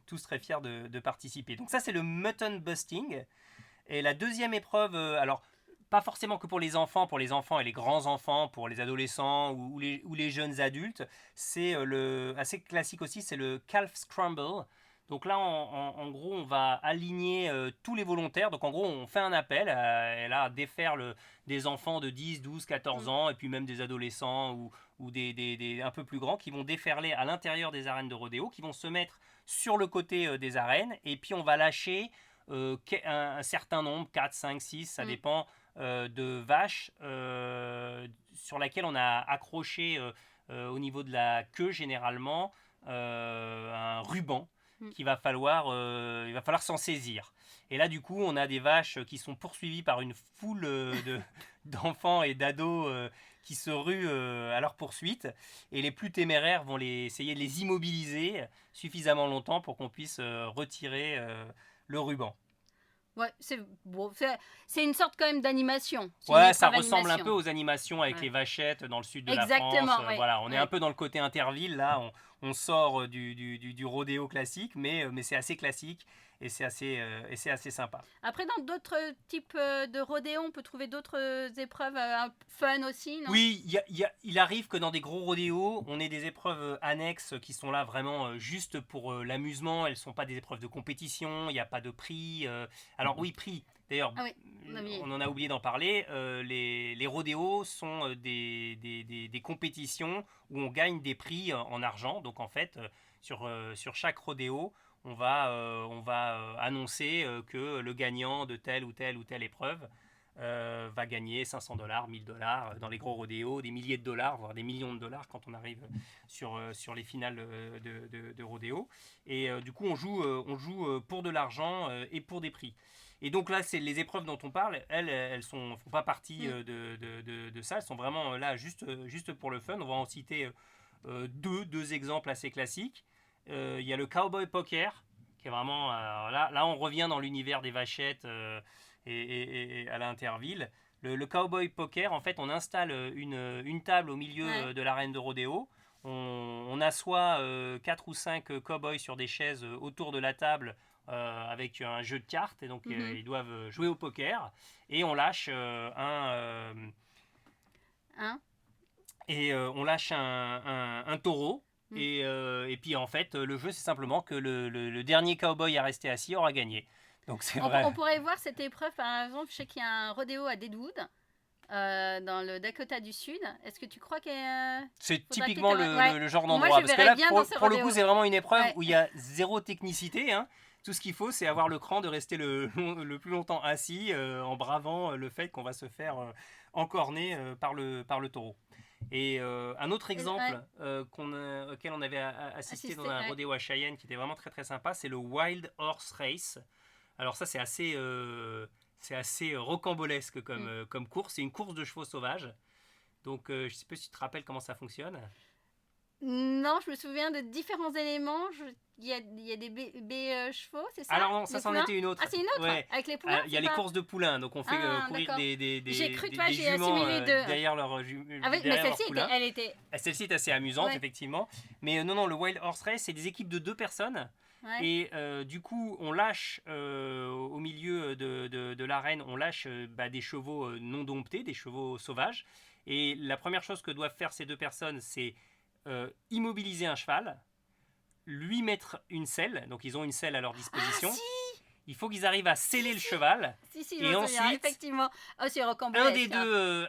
tous très fiers de participer. Donc, ça, c'est le mutton busting. Et la deuxième épreuve, alors, pas forcément que pour les enfants et les grands-enfants, pour les adolescents ou les jeunes adultes, c'est assez classique aussi, c'est le calf scramble. Donc là, en gros, on va aligner tous les volontaires. Donc en gros, on fait un appel et là, à défaire des enfants de 10, 12, 14 ans et puis même des adolescents ou des un peu plus grands qui vont déferler à l'intérieur des arènes de rodéo, qui vont se mettre sur le côté des arènes et puis on va lâcher un certain nombre, 4, 5, 6, ça dépend, de vaches sur laquelle on a accroché au niveau de la queue généralement un ruban qu'il va falloir, il va falloir s'en saisir. Et là, du coup, on a des vaches qui sont poursuivies par une foule d'enfants et d'ados qui se ruent à leur poursuite. Et les plus téméraires vont essayer de les immobiliser suffisamment longtemps pour qu'on puisse retirer le ruban. Ouais, c'est bon, c'est une sorte quand même d'animation. Ouais, ça ressemble un peu aux animations avec les vachettes dans le sud de la France. Ouais. Voilà, on est un peu dans le côté interville là. On sort du rodéo classique, mais c'est assez classique et c'est assez sympa. Après, dans d'autres types de rodéo, on peut trouver d'autres épreuves fun aussi, non? Oui, il arrive que dans des gros rodéos, on ait des épreuves annexes qui sont là vraiment juste pour l'amusement. Elles ne sont pas des épreuves de compétition, il n'y a pas de prix. Alors oui, prix. D'ailleurs, on en a oublié d'en parler. Les rodéos sont des compétitions où on gagne des prix en argent. Donc en fait, sur chaque rodéo, on va annoncer que le gagnant de telle ou telle épreuve va gagner $500, $1000 dans les gros rodéos, des milliers de dollars, voire des millions de dollars quand on arrive sur les finales de rodéo. Et du coup, on joue pour de l'argent et pour des prix. Et donc là, c'est les épreuves dont on parle, elles font pas partie de ça, elles sont vraiment là juste pour le fun. On va en citer deux exemples assez classiques. Il y a le cowboy poker, qui est vraiment... là, on revient dans l'univers des vachettes et à l'interville. Le cowboy poker, en fait, on installe une table au milieu de l'arène de rodéo. On assoit 4 ou 5 cowboys sur des chaises autour de la table avec un jeu de cartes. Et donc, ils doivent jouer au poker. Et on lâche on lâche un taureau. Et puis en fait, le jeu, c'est simplement que le dernier cowboy à rester assis aura gagné. Donc c'est vrai. On pourrait voir cette épreuve, par exemple, je sais qu'il y a un rodéo à Deadwood, dans le Dakota du Sud. Est-ce que tu crois que c'est typiquement le genre d'endroit? Parce que là, pour le coup, c'est vraiment une épreuve où il y a zéro technicité. Hein. Tout ce qu'il faut, c'est avoir le cran de rester le plus longtemps assis en bravant le fait qu'on va se faire encorner par le taureau. Et un autre exemple auquel on avait assisté dans un rodéo à Cheyenne qui était vraiment très très sympa, c'est le Wild Horse Race. Alors ça, c'est assez rocambolesque comme course. C'est une course de chevaux sauvages. Donc je ne sais pas si tu te rappelles comment ça fonctionne. Non, je me souviens de différents éléments. Il y a des chevaux, c'est ça? Alors non, ça Les c'en poulains? était une autre. Ah, c'est une autre? Ouais. Avec les poulains, Il y a c'est les pas... courses de poulains, donc on fait Ah, courir d'accord. J'ai cru, toi, des j'ai juments assimilé les deux. derrière leur, Ah oui, mais derrière leur celle-ci, poulain. elle était... Celle-ci est assez amusante, Ouais. effectivement. Mais non, le Wild Horse Race, c'est des équipes de 2 personnes. Ouais. Et du coup, on lâche au milieu de l'arène, on lâche des chevaux non domptés, des chevaux sauvages. Et la première chose que doivent faire ces 2 personnes, c'est immobiliser un cheval, lui mettre une selle. Donc ils ont une selle à leur disposition. Ah, si! Il faut qu'ils arrivent à sceller le cheval. Si, Et je me souviens, ensuite, effectivement. Oh, c'est un rocambolesque. des deux,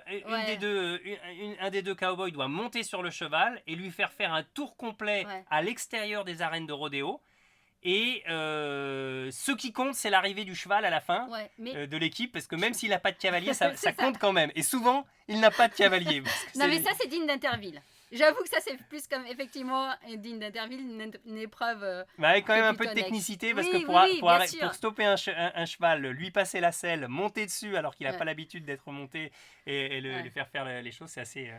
un des deux cowboys doit monter sur le cheval et lui faire un tour complet Ouais. à l'extérieur des arènes de rodéo. Et ce qui compte, c'est l'arrivée du cheval à la fin Ouais, mais... de l'équipe, parce que même s'il n'a pas de cavalier, ça C'est ça. compte quand même. Et souvent, il n'a pas de cavalier. Non, mais ça, c'est digne d'Interville. J'avoue que ça, c'est plus comme, effectivement, digne d'Interville, une épreuve... avec quand même un peu de Plutonex. technicité, parce Oui, que oui, bien sûr. pour stopper un cheval, lui passer la selle, monter dessus alors qu'il n'a Ouais. pas l'habitude d'être monté et Ouais. lui faire les choses, c'est assez,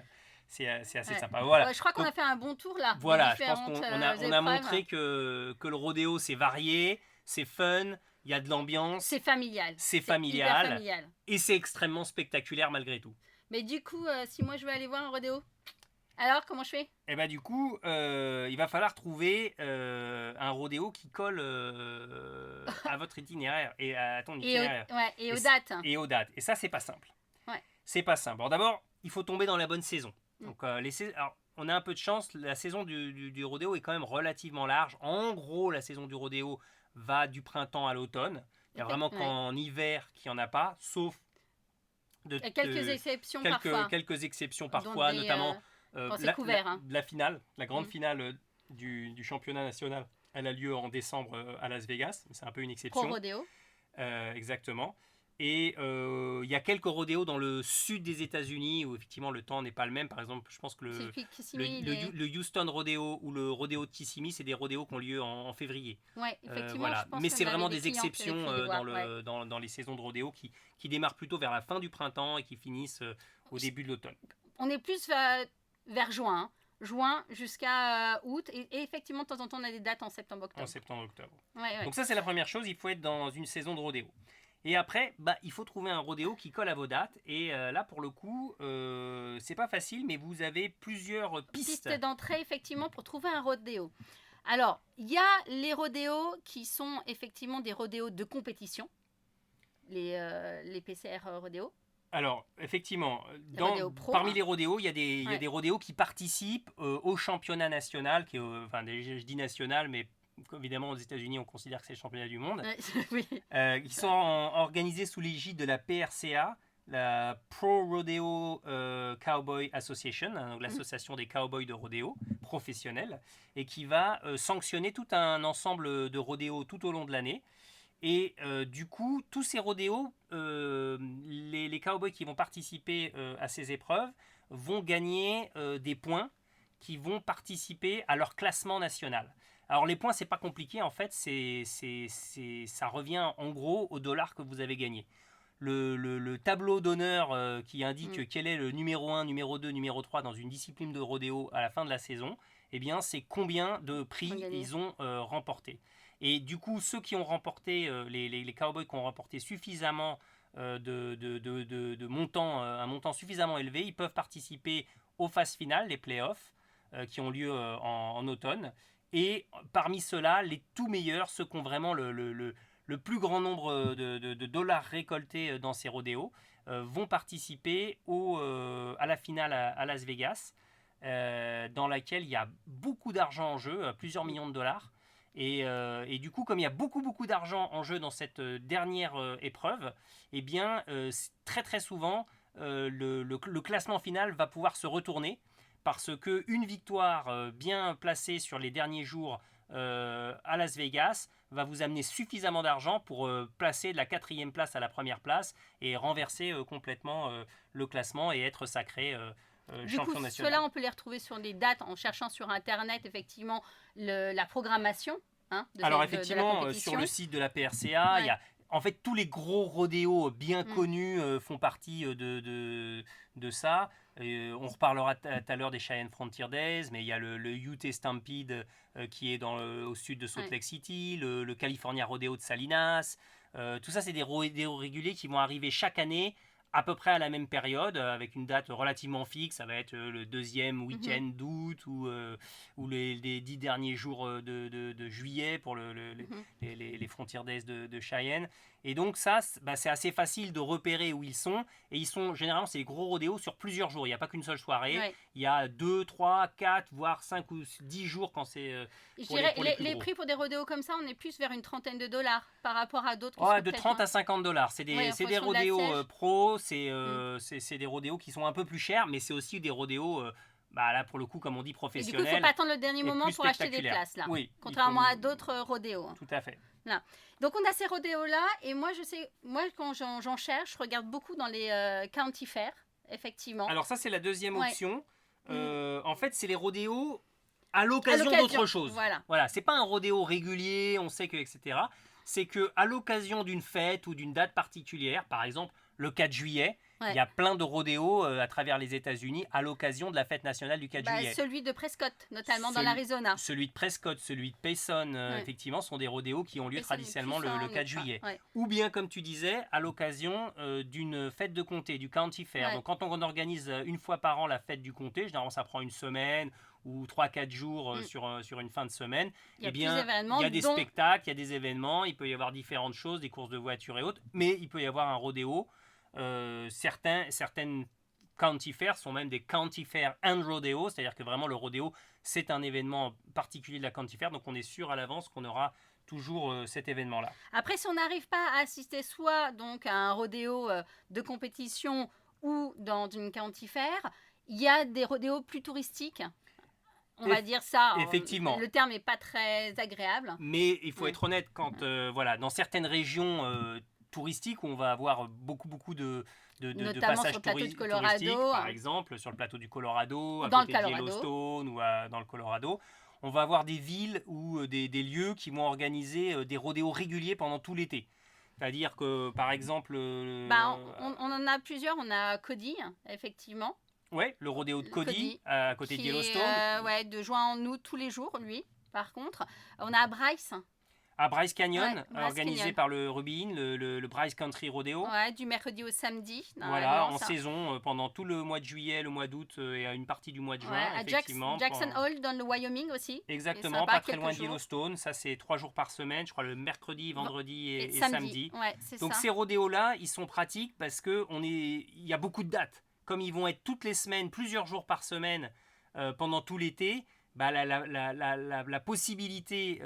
c'est assez Ouais. sympa. Voilà. Je crois qu'on a fait un bon tour, là. des Voilà, je pense différentes, qu'on a épreuves. montré que le rodéo c'est varié, c'est fun, il y a de l'ambiance, C'est familial. c'est hyper familial. familial. Et c'est extrêmement spectaculaire malgré tout. Mais du coup, si moi, je veux aller voir un rodéo, alors, comment je fais? Et bah du coup, il va falloir trouver un rodéo qui colle à votre itinéraire et à ton itinéraire. Et aux dates. Et aux dates. Et ça, c'est pas simple. Ouais. C'est pas simple. Alors d'abord, il faut tomber dans la bonne saison. Mm. Donc, alors, on a un peu de chance, la saison du rodéo est quand même relativement large. En gros, la saison du rodéo va du printemps à l'automne. Il y a vraiment Ouais. qu'en hiver qu'il n'y en a pas, sauf Il y a quelques exceptions parfois. quelques exceptions Dont parfois, des, notamment quand c'est couvert, hein. la finale, la grande Mm. finale du championnat national. Elle a lieu en décembre à Las Vegas. C'est un peu une Pro exception. rodéo. Exactement. Et il y a quelques rodéos dans le sud des États-Unis où effectivement le temps n'est pas le même. Par exemple, je pense que C'est depuis Kissimmee, le Houston Rodeo ou le rodéo de Kissimmee, c'est des rodéos qui ont lieu en février. Ouais, effectivement. Voilà. Je pense Mais qu'on c'est avait vraiment des des clients qui exceptions avaient fait des ouais. dans les saisons de rodéo qui démarrent plutôt vers la fin du printemps et qui finissent au début de l'automne. On est plus vers juin. Hein. Juin jusqu'à août. Et effectivement, de temps en temps, on a des dates en septembre-octobre. En septembre-octobre. Ouais. Donc ça, c'est la première chose. Il faut être dans une saison de rodéo. Et après, il faut trouver un rodéo qui colle à vos dates. Et là, pour le coup, c'est pas facile, mais vous avez plusieurs pistes. Piste d'entrée, effectivement, pour trouver un rodéo. Alors, il y a les rodéos qui sont effectivement des rodéos de compétition. Les PCR rodéos. Alors, effectivement, rodéos pro, parmi hein. les rodéos, il y a des rodéos qui participent au championnat national, je dis national, mais évidemment aux États-Unis, on considère que c'est le championnat du monde, Oui. qui sont organisés sous l'égide de la PRCA, la Pro Rodeo Cowboy Association, hein, donc l'association des cowboys de rodéo professionnels, et qui va sanctionner tout un ensemble de rodéos tout au long de l'année. Et du coup, tous ces rodéos, les cowboys qui vont participer à ces épreuves vont gagner des points qui vont participer à leur classement national. Alors les points, c'est pas compliqué, en fait, ça revient en gros au dollar que vous avez gagné. Le tableau d'honneur qui indique quel est le numéro 1, numéro 2, numéro 3 dans une discipline de rodéo à la fin de la saison, eh bien c'est combien de prix ils ont remporté. Et du coup, ceux qui ont remporté, les cowboys qui ont remporté suffisamment de montants, un montant suffisamment élevé, ils peuvent participer aux phases finales, les playoffs, qui ont lieu en automne. Et parmi ceux-là, les tout meilleurs, ceux qui ont vraiment le plus grand nombre de dollars récoltés dans ces rodéos, vont participer à la finale à Las Vegas, dans laquelle il y a beaucoup d'argent en jeu, plusieurs millions de dollars. Et du coup, comme il y a beaucoup d'argent en jeu dans cette dernière épreuve, eh bien, très très souvent, le classement final va pouvoir se retourner parce qu'une victoire bien placée sur les derniers jours à Las Vegas va vous amener suffisamment d'argent pour placer de la 4e place à la première place et renverser complètement le classement et être sacré champion national. Ceux-là, on peut les retrouver sur des dates en cherchant sur Internet, effectivement, la programmation. Hein, alors, effectivement, sur le site de la PRCA, il y a, en fait, tous les gros rodéos bien connus font partie de ça. On reparlera tout à l'heure des Cheyenne Frontier Days, mais il y a le UT Stampede qui est au sud de Salt Lake City, le California Rodeo de Salinas. Tout ça, c'est des rodéos réguliers qui vont arriver chaque année à peu près à la même période, avec une date relativement fixe. Ça va être le deuxième week-end d'août ou les 10 derniers jours de juillet pour les Frontier Days de Cheyenne. Et donc ça, c'est assez facile de repérer où ils sont. Et ils sont, généralement, c'est des gros rodéos sur plusieurs jours. Il n'y a pas qu'une seule soirée. Ouais. Il y a 2, 3, 4, voire 5 ou 10 jours quand c'est Je dirais, les prix pour des rodéos comme ça, on est plus vers une $30 par rapport à d'autres. De 30 à $50. C'est des rodéos pros, c'est des rodéos qui sont un peu plus chers, mais c'est aussi des rodéos, là pour le coup, comme on dit, professionnels. Et du coup, il ne faut pas attendre le dernier moment pour acheter des places, là. Oui, contrairement à d'autres rodéos. Tout à fait. Là. Donc on a ces rodéos-là, et moi quand j'en cherche, je regarde beaucoup dans les county fairs, effectivement. Alors ça, c'est la deuxième option. En fait, c'est les rodéos à l'occasion d'autre chose. Voilà, c'est pas un rodéo régulier, on sait que, etc. C'est que à l'occasion d'une fête ou d'une date particulière, par exemple le 4 juillet, il y a plein de rodéos à travers les États-Unis à l'occasion de la fête nationale du 4 juillet. Celui de Prescott, notamment dans l'Arizona. Celui de Prescott, celui de Payson, effectivement, sont des rodéos qui ont lieu traditionnellement le 4 juillet. Ou bien, comme tu disais, à l'occasion d'une fête de comté, du county fair. Donc quand on organise une fois par an la fête du comté, généralement ça prend une semaine ou 3-4 jours sur une fin de semaine, il y a des spectacles, il y a des événements, il peut y avoir différentes choses, des courses de voitures et autres, mais il peut y avoir un rodéo. Certaines county fairs sont même des county fair and rodeo, c'est-à-dire que vraiment le rodéo c'est un événement particulier de la county fair, donc on est sûr à l'avance qu'on aura toujours cet événement-là. Après, si on n'arrive pas à assister soit donc à un rodéo de compétition ou dans une county fair, il y a des rodéos plus touristiques. On va dire ça. Effectivement. Le terme n'est pas très agréable. Mais il faut être honnête, dans certaines régions touristiques où on va avoir beaucoup de passages touristiques, par exemple sur le plateau du Colorado, à côté de Yellowstone ou dans le Colorado, on va avoir des villes ou des lieux qui vont organiser des rodéos réguliers pendant tout l'été. C'est-à-dire que, par exemple... on en a plusieurs. On a Cody, effectivement. Oui, le rodéo de Cody à côté de Yellowstone. De juin en août tous les jours, lui, par contre. On a Bryce. À Bryce Canyon, organisé par le Rubin, le Bryce Country Rodeo. Ouais, du mercredi au samedi. En saison, pendant tout le mois de juillet, le mois d'août et une partie du mois de juin. Effectivement, Jackson Hole dans le Wyoming aussi. Exactement, pas très loin de Yellowstone. Ça, c'est 3 jours par semaine, je crois le mercredi, vendredi et samedi. Ouais, donc ces rodéos-là, ils sont pratiques parce qu'il y a beaucoup de dates. Comme ils vont être toutes les semaines, plusieurs jours par semaine pendant tout l'été, la possibilité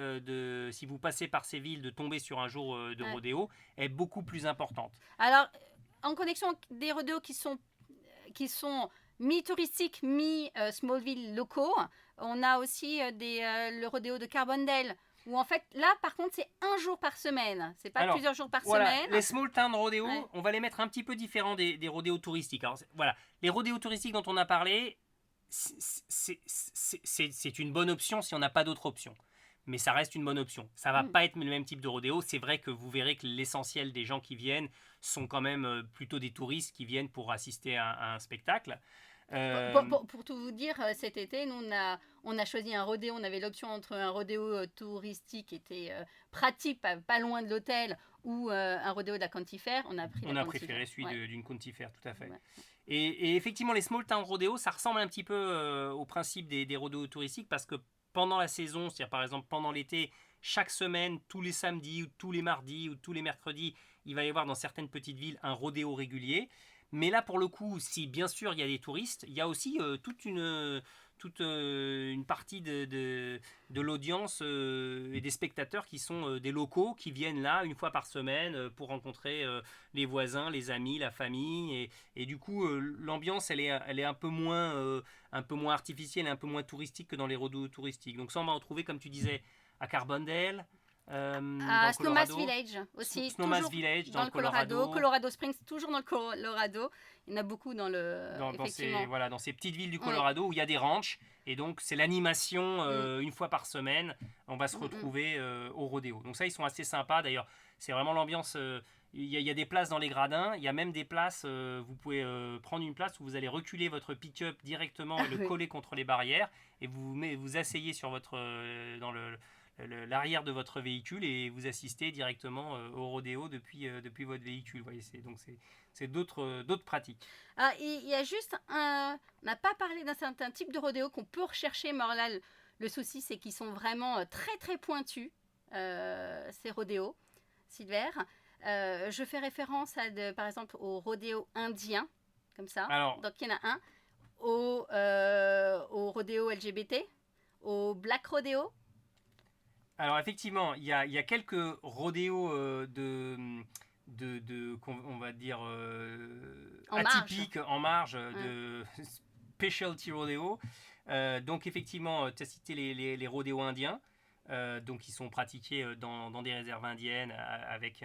si vous passez par ces villes, de tomber sur un jour de rodéo est beaucoup plus importante. Alors, en connexion des rodéos qui sont mi-touristiques, mi-Smallville locaux, on a aussi le rodéo de Carbondale, où en fait, là, par contre, c'est un jour par semaine. C'est pas plusieurs jours par semaine. Les small town rodéos, on va les mettre un petit peu différents des rodéos touristiques. Alors, les rodéos touristiques dont on a parlé, c'est une bonne option si on n'a pas d'autre option. Mais ça reste une bonne option. Ça va pas être le même type de rodéo. C'est vrai que vous verrez que l'essentiel des gens qui viennent sont quand même plutôt des touristes qui viennent pour assister à un spectacle. Pour tout vous dire, cet été, nous, on a choisi un rodéo. On avait l'option entre un rodéo touristique qui était pratique, pas loin de l'hôtel, ou un rodéo de la county fair. On a préféré celui d'une county fair, tout à fait. Ouais. Et effectivement, les small town rodéos, ça ressemble un petit peu au principe des rodéos touristiques parce que pendant la saison, c'est-à-dire par exemple pendant l'été, chaque semaine, tous les samedis ou tous les mardis ou tous les mercredis, il va y avoir dans certaines petites villes un rodéo régulier. Mais là, pour le coup, si bien sûr il y a des touristes, il y a aussi toute une partie de l'audience et des spectateurs qui sont des locaux qui viennent là une fois par semaine pour rencontrer les voisins, les amis, la famille. Et du coup, l'ambiance, elle est un peu moins artificielle, un peu moins touristique que dans les rodéos touristiques. Donc ça, on va en trouver, comme tu disais, à Carbondale, dans le Snowmass Colorado. Village aussi, Snowmass toujours Village dans dans le Colorado. le Colorado Springs, toujours dans le Colorado. Il y en a beaucoup dans le... effectivement. Dans ces petites villes du Oui. Colorado où il y a des ranchs. Et donc, c'est l'animation une fois par semaine. On va se Mm, mm. retrouver au rodéo. Donc ça, ils sont assez sympas. D'ailleurs, c'est vraiment l'ambiance. Il y a des places dans les gradins. Il y a même des places, vous pouvez prendre une place où vous allez reculer votre pick-up directement et le Oui. coller contre les barrières. Et vous asseyez sur dans l'arrière de votre véhicule et vous assistez directement au rodéo depuis votre véhicule. Vous voyez, c'est d'autres pratiques. Il y a juste un... On n'a pas parlé d'un certain type de rodéo qu'on peut rechercher, mais alors là, le souci, c'est qu'ils sont vraiment très, très pointus, ces rodéos, Silver. Je fais référence, par exemple, au rodéo indien, comme ça. Alors, Donc, il y en a un. Au rodéo LGBT, au Black Rodeo. Alors effectivement, il y a quelques rodéos on va dire En marge. atypiques en marge de specialty rodeo. Donc effectivement, tu as cité les rodéos indiens, donc qui sont pratiqués dans des réserves indiennes avec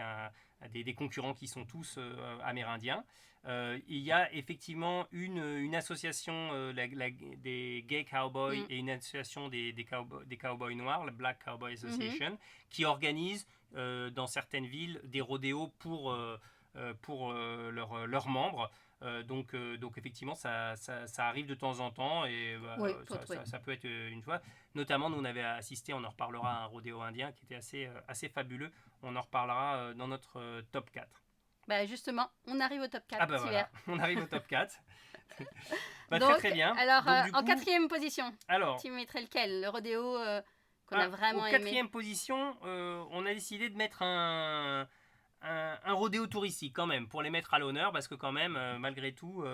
des concurrents qui sont tous amérindiens. Il y a effectivement une association des Gay Cowboys et une association des cowboys noirs, la Black Cowboy Association, qui organise dans certaines villes des rodéos pour leurs membres. Donc effectivement, ça arrive de temps en temps et Oui, ça peut être une fois. Notamment, nous on avait assisté, on en reparlera, à un rodéo indien qui était assez fabuleux. On en reparlera dans notre top 4. Bah justement, on arrive au top 4. Ah bah voilà, on arrive au top 4. Donc, très bien. Alors, Donc, du en coup, quatrième position, alors, tu mettrais lequel? Le rodéo qu'on a vraiment en aimé. quatrième position, on a décidé de mettre un rodéo touristique quand même, pour les mettre à l'honneur, parce que quand même, malgré tout,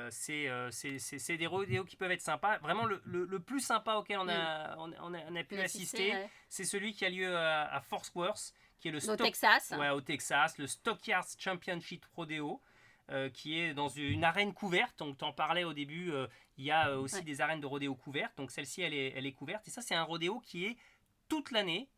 c'est des rodéos qui peuvent être sympas. Vraiment, le plus sympa auquel on a pu assister, c'est celui qui a lieu à Fort Worth, qui est au Texas. Ouais, au Texas, le Stockyards Championship Rodeo, qui est dans une arène couverte. Donc, tu en parlais au début, il y a aussi des arènes de rodéo couvertes. Donc, celle-ci, elle est couverte. Et ça, c'est un rodéo qui est toute l'année,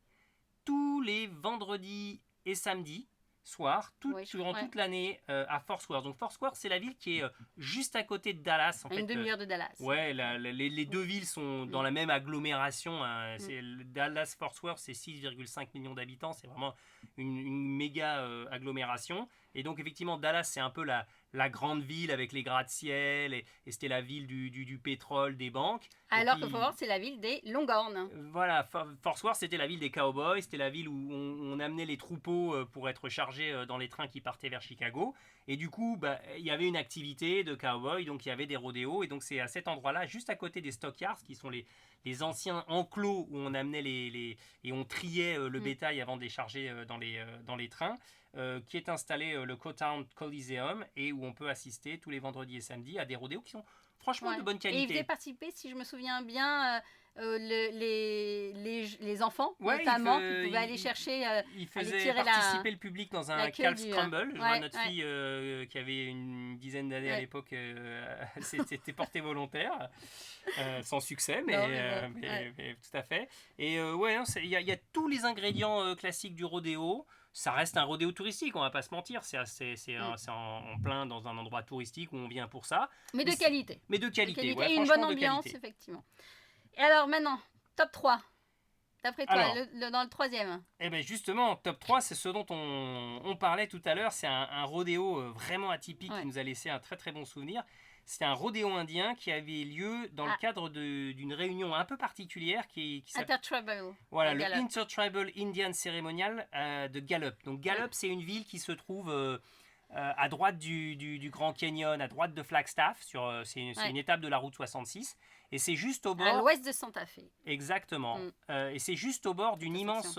tous les vendredis et samedis soir, durant toute l'année à Fort Worth. Donc Fort Worth, c'est la ville qui est juste à côté de Dallas. Une demi-heure de Dallas. Ouais, les deux villes sont dans la même agglomération. Hein. Dallas-Fort Worth, c'est 6,5 millions d'habitants. C'est vraiment une méga agglomération. Et donc effectivement, Dallas, c'est un peu la grande ville avec les gratte-ciel et c'était la ville du pétrole, des banques. Alors que Fort Worth, c'est la ville des Longhorns. Voilà, Fort Worth, c'était la ville des cowboys, c'était la ville où on amenait les troupeaux pour être chargés dans les trains qui partaient vers Chicago. Et du coup, il y avait une activité de cowboys, donc il y avait des rodéos. Et donc c'est à cet endroit-là, juste à côté des stockyards, qui sont les anciens enclos où on amenait et on triait le bétail avant de les charger dans les trains. Qui est installé le Cowtown Coliseum et où on peut assister tous les vendredis et samedis à des rodéos qui sont franchement de bonne qualité. Et il faisait participer, si je me souviens bien, les enfants, notamment, qui pouvaient aller chercher. Il faisait participer le public dans un calf scramble. Je vois notre fille qui avait une dizaine d'années à l'époque s'était portée volontaire, sans succès, mais tout à fait. Et il y a tous les ingrédients classiques du rodéo. Ça reste un rodéo touristique, on va pas se mentir. C'est en plein dans un endroit touristique où on vient pour ça. Mais de qualité. Mais de qualité. Et une bonne ambiance, effectivement. Et alors maintenant, top 3. D'après toi, dans le troisième. Eh bien justement, top 3, c'est ce dont on parlait tout à l'heure. C'est un rodéo vraiment atypique qui nous a laissé un très très bon souvenir. C'était un rodéo indien qui avait lieu dans le cadre d'une réunion un peu particulière qui s'appelle Intertribal. Voilà, le Intertribal Indian Ceremonial de Gallup. Donc Gallup, c'est une ville qui se trouve à droite du Grand Canyon, à droite de Flagstaff. C'est une étape de la route 66. Et c'est juste au bord... À l'ouest de Santa Fe. Exactement. Et c'est juste au bord d'une immense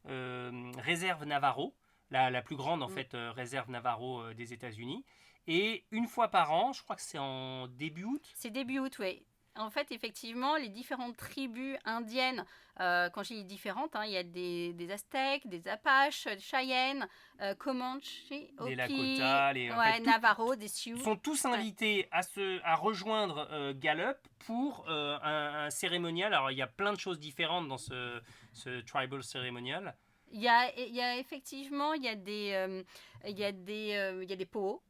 réserve Navajo, la plus grande en fait réserve Navajo des États-Unis. Et une fois par an, je crois que c'est en début août. C'est début août, oui. En fait, effectivement, les différentes tribus indiennes, quand je dis différentes, il y a des Aztèques, des Apaches, des Cheyennes, Comanches, Les Hopi, Lakota, en fait, Navajo, des Sioux. sont tous Ouais. invités à rejoindre Gallup pour un cérémonial. Alors, il y a plein de choses différentes dans ce tribal cérémonial. Il y a effectivement, il y a des pots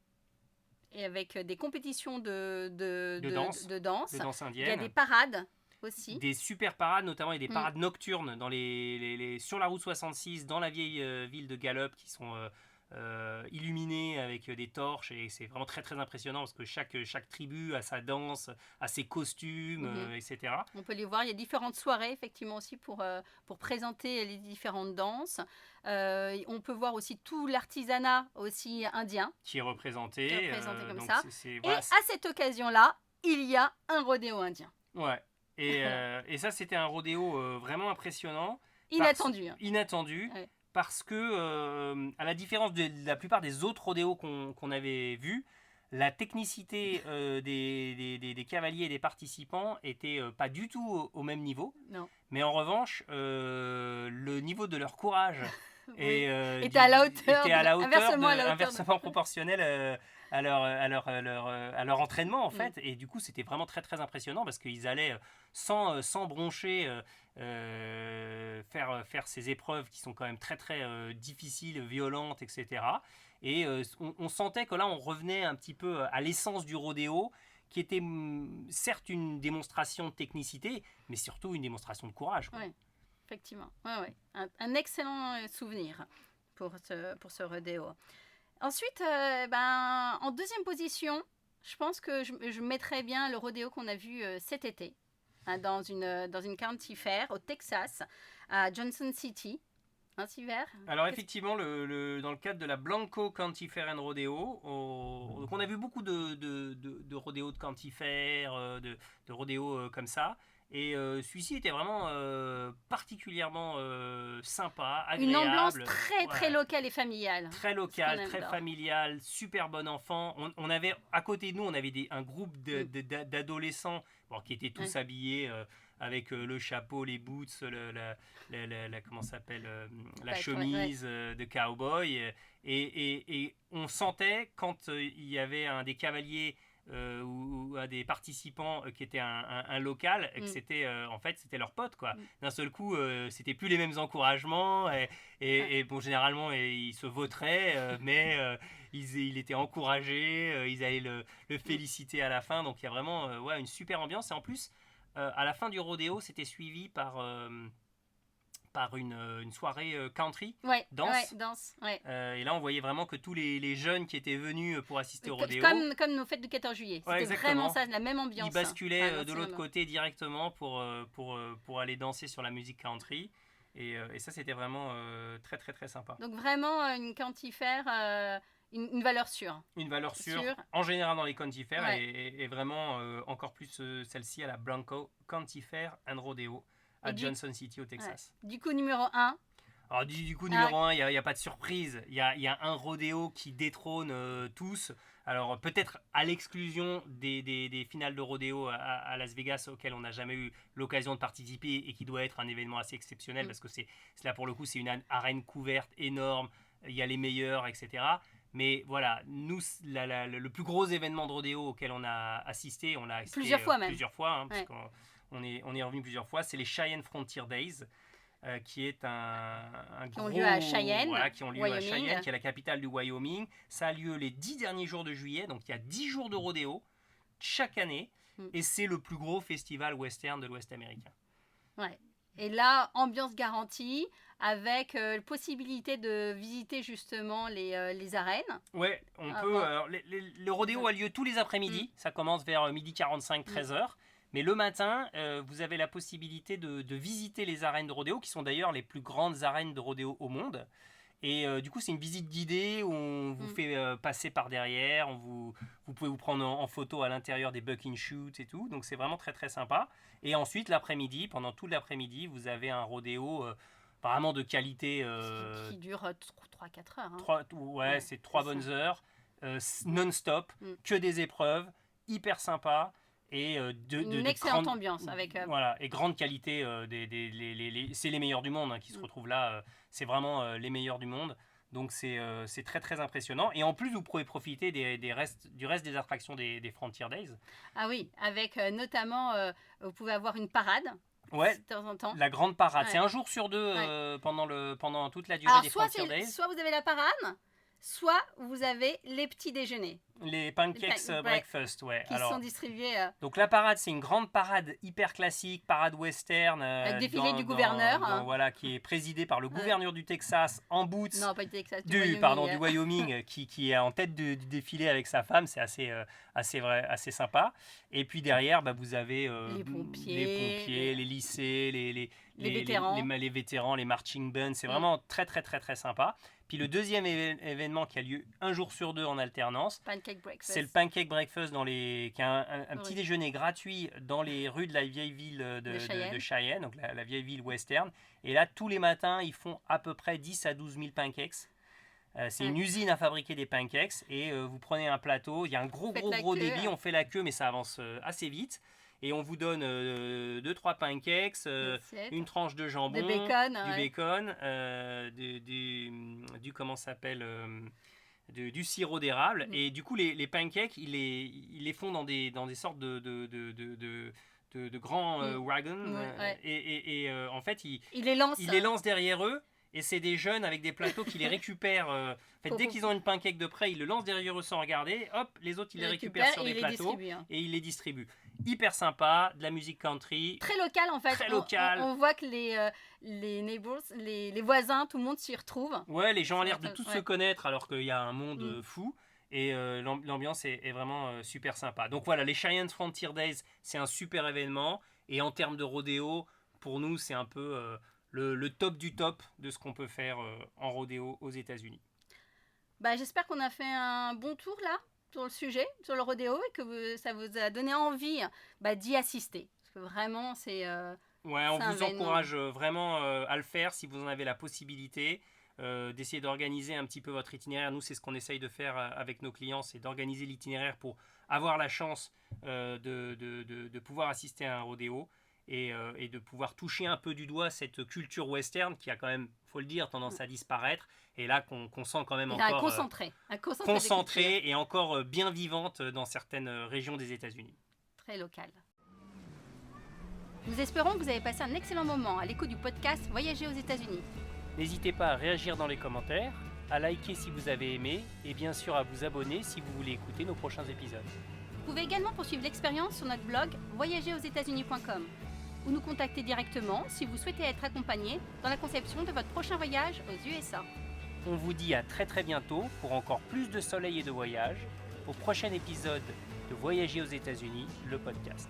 et avec des compétitions De danse. de danse. De danse Il y a indienne. des parades aussi. Des super parades, notamment, et des parades nocturnes dans sur la route 66, dans la vieille ville de Gallup, qui sont illuminées avec des torches, et c'est vraiment très très impressionnant parce que chaque tribu a sa danse, a ses costumes, etc. On peut les voir, il y a différentes soirées effectivement aussi pour présenter les différentes danses. On peut voir aussi tout l'artisanat aussi indien. Qui est représenté. Comme donc ça. Voilà, et à cette occasion-là, il y a un rodéo indien. Ouais. Et ça, c'était un rodéo vraiment impressionnant. Inattendu. Inattendu. Ouais. Parce que, à la différence de la plupart des autres rodéos qu'on avait vus, la technicité des cavaliers et des participants était pas du tout au même niveau. Non. Mais en revanche, le niveau de leur courage était à la hauteur, inversement proportionnel à leur entraînement en fait. Et du coup, c'était vraiment très très impressionnant parce qu'ils allaient sans broncher faire ces épreuves qui sont quand même très très difficiles, violentes, etc. Et on sentait que là, on revenait un petit peu à l'essence du rodéo, qui était certes une démonstration de technicité, mais surtout une démonstration de courage. Oui, effectivement. Ouais. Un excellent souvenir pour ce rodéo. Ensuite, en deuxième position, je pense que je mettrais bien le rodéo qu'on a vu cet été, dans une county fair au Texas, à Johnson City. Alors effectivement, dans le cadre de la Blanco County Fair and Rodeo, on a vu beaucoup de rodéos de county fair, de rodéos comme ça. Et celui-ci était vraiment particulièrement sympa, agréable. Une ambiance très locale et familiale. Très locale, très familiale, super bon enfant. On avait, à côté de nous, on avait un groupe d'adolescents qui étaient tous habillés avec le chapeau, les boots, comment s'appelle, la chemise de cowboy. Et on sentait quand il y avait un des cavaliers ou à des participants qui étaient un local, que c'était en fait c'était leur pote quoi. D'un seul coup c'était plus les mêmes encouragements et bon généralement ils se vautraient mais il était encouragé, ils allaient le féliciter à la fin, donc il y a vraiment une super ambiance. Et en plus à la fin du rodéo c'était suivi par une soirée country, danse. Et là, on voyait vraiment que tous les jeunes qui étaient venus pour assister au rodéo... Comme nos fêtes du 14 juillet. C'était vraiment ça, la même ambiance. Ils basculaient de l'autre côté directement pour aller danser sur la musique country. Et ça, c'était vraiment très, très, très sympa. Donc vraiment, une county fair... Une valeur sûre. Une valeur sûre, en général dans les county fair, et vraiment encore plus celle-ci à la Blanco County Fair and Rodeo à Johnson City au Texas. Du coup, numéro 1. Alors du coup, numéro 1, il n'y a pas de surprise. Il y a un rodéo qui détrône tous. Alors peut-être à l'exclusion des finales de rodéo à Las Vegas, auxquelles on n'a jamais eu l'occasion de participer et qui doit être un événement assez exceptionnel parce que c'est là pour le coup, c'est une arène couverte énorme. Il y a les meilleurs, etc. Mais voilà, nous, le plus gros événement de rodéo auquel on a assisté, plusieurs fois même. Plusieurs fois, parce qu'on est revenu plusieurs fois, c'est les Cheyenne Frontier Days, qui est un gros... Qui ont lieu à Cheyenne, qui ont lieu à Cheyenne, qui est la capitale du Wyoming. Ça a lieu les 10 derniers jours de juillet, donc il y a 10 jours de rodéo chaque année, et c'est le plus gros festival western de l'Ouest américain. Ouais. Et là, ambiance garantie, avec possibilité de visiter justement les arènes. Ouais, on peut. Alors, le rodéo a lieu tous les après-midi. Ça commence vers 12h45, 13h. Mais le matin, vous avez la possibilité de visiter les arènes de rodéo, qui sont d'ailleurs les plus grandes arènes de rodéo au monde. Et du coup, c'est une visite guidée où on vous fait passer par derrière. Vous pouvez vous prendre en photo à l'intérieur des buck and shoot et tout. Donc, c'est vraiment très, très sympa. Et ensuite, l'après-midi, pendant tout l'après-midi, vous avez un rodéo vraiment de qualité. Qui dure 3-4 heures. C'est 3 bonnes heures, non-stop, que des épreuves, hyper sympa. et une excellente ambiance avec voilà, et grande qualité. C'est les meilleurs du monde qui se retrouvent là. C'est vraiment les meilleurs du monde. Donc c'est très très impressionnant. Et en plus, vous pouvez profiter du reste des attractions des Frontier Days. Ah oui, avec notamment, vous pouvez avoir une parade. Ouais, de temps en temps. La grande parade. Ouais. C'est un jour sur deux Ouais. pendant toute la durée Alors, des Frontier Days. soit vous avez la parade, soit vous avez les petits déjeuners Les pancakes breakfast, ouais. qui sont distribués. Donc la parade, c'est une grande parade hyper classique, parade western. Avec défilé du gouverneur. Voilà, qui est présidée par le gouverneur du Texas en boots. Non, pas du Texas, du Wyoming, qui est en tête du défilé avec sa femme. C'est assez sympa. Et puis derrière, vous avez les pompiers, les lycées, les vétérans. Les vétérans, les marching bands. C'est vraiment très, très, très, très sympa. Puis le deuxième événement qui a lieu un jour sur deux en alternance, c'est le Pancake Breakfast qui est un petit déjeuner gratuit dans les rues de la vieille ville de Cheyenne, donc la vieille ville western. Et là, tous les matins, ils font à peu près 10 à 12 000 pancakes. C'est une usine à fabriquer des pancakes et vous prenez un plateau, il y a un gros débit, on fait la queue mais ça avance assez vite. Et on vous donne 2-3 pancakes, une tranche de jambon, du bacon, du sirop d'érable. Et du coup, les pancakes, ils les font dans des sortes de grands wagons. Et en fait, ils les lancent derrière eux. Et c'est des jeunes avec des plateaux qui les récupèrent. Dès qu'ils ont une pancake de près, ils le lancent derrière eux sans regarder. Hop, les autres, ils les récupèrent sur des plateaux et ils les distribuent. Hyper sympa, de la musique country. Très local en fait. Très local. On voit que les neighbors, les voisins, tout le monde s'y retrouve. Ouais, les gens ont l'air de tous se connaître alors qu'il y a un monde fou. Et l'ambiance est vraiment super sympa. Donc voilà, les Cheyenne Frontier Days, c'est un super événement. Et en termes de rodéo, pour nous, c'est un peu le top du top de ce qu'on peut faire en rodéo aux États-Unis. J'espère qu'on a fait un bon tour là sur le sujet, sur le rodéo, et que ça vous a donné envie d'y assister. Parce que vraiment, c'est... on vous encourage vraiment à le faire si vous en avez la possibilité. D'essayer d'organiser un petit peu votre itinéraire. Nous, c'est ce qu'on essaye de faire avec nos clients, c'est d'organiser l'itinéraire pour avoir la chance de pouvoir assister à un rodéo et de pouvoir toucher un peu du doigt cette culture western qui a quand même, faut le dire, tendance à disparaître. Et là, qu'on sent quand même encore concentrée et encore bien vivante dans certaines régions des États-Unis. Très locale. Nous espérons que vous avez passé un excellent moment à l'écoute du podcast Voyager aux États-Unis. N'hésitez pas à réagir dans les commentaires, à liker si vous avez aimé et bien sûr à vous abonner si vous voulez écouter nos prochains épisodes. Vous pouvez également poursuivre l'expérience sur notre blog voyagerosetats-unis.com ou nous contacter directement si vous souhaitez être accompagné dans la conception de votre prochain voyage aux USA. On vous dit à très très bientôt pour encore plus de soleil et de voyage au prochain épisode de Voyager aux États-Unis, le podcast.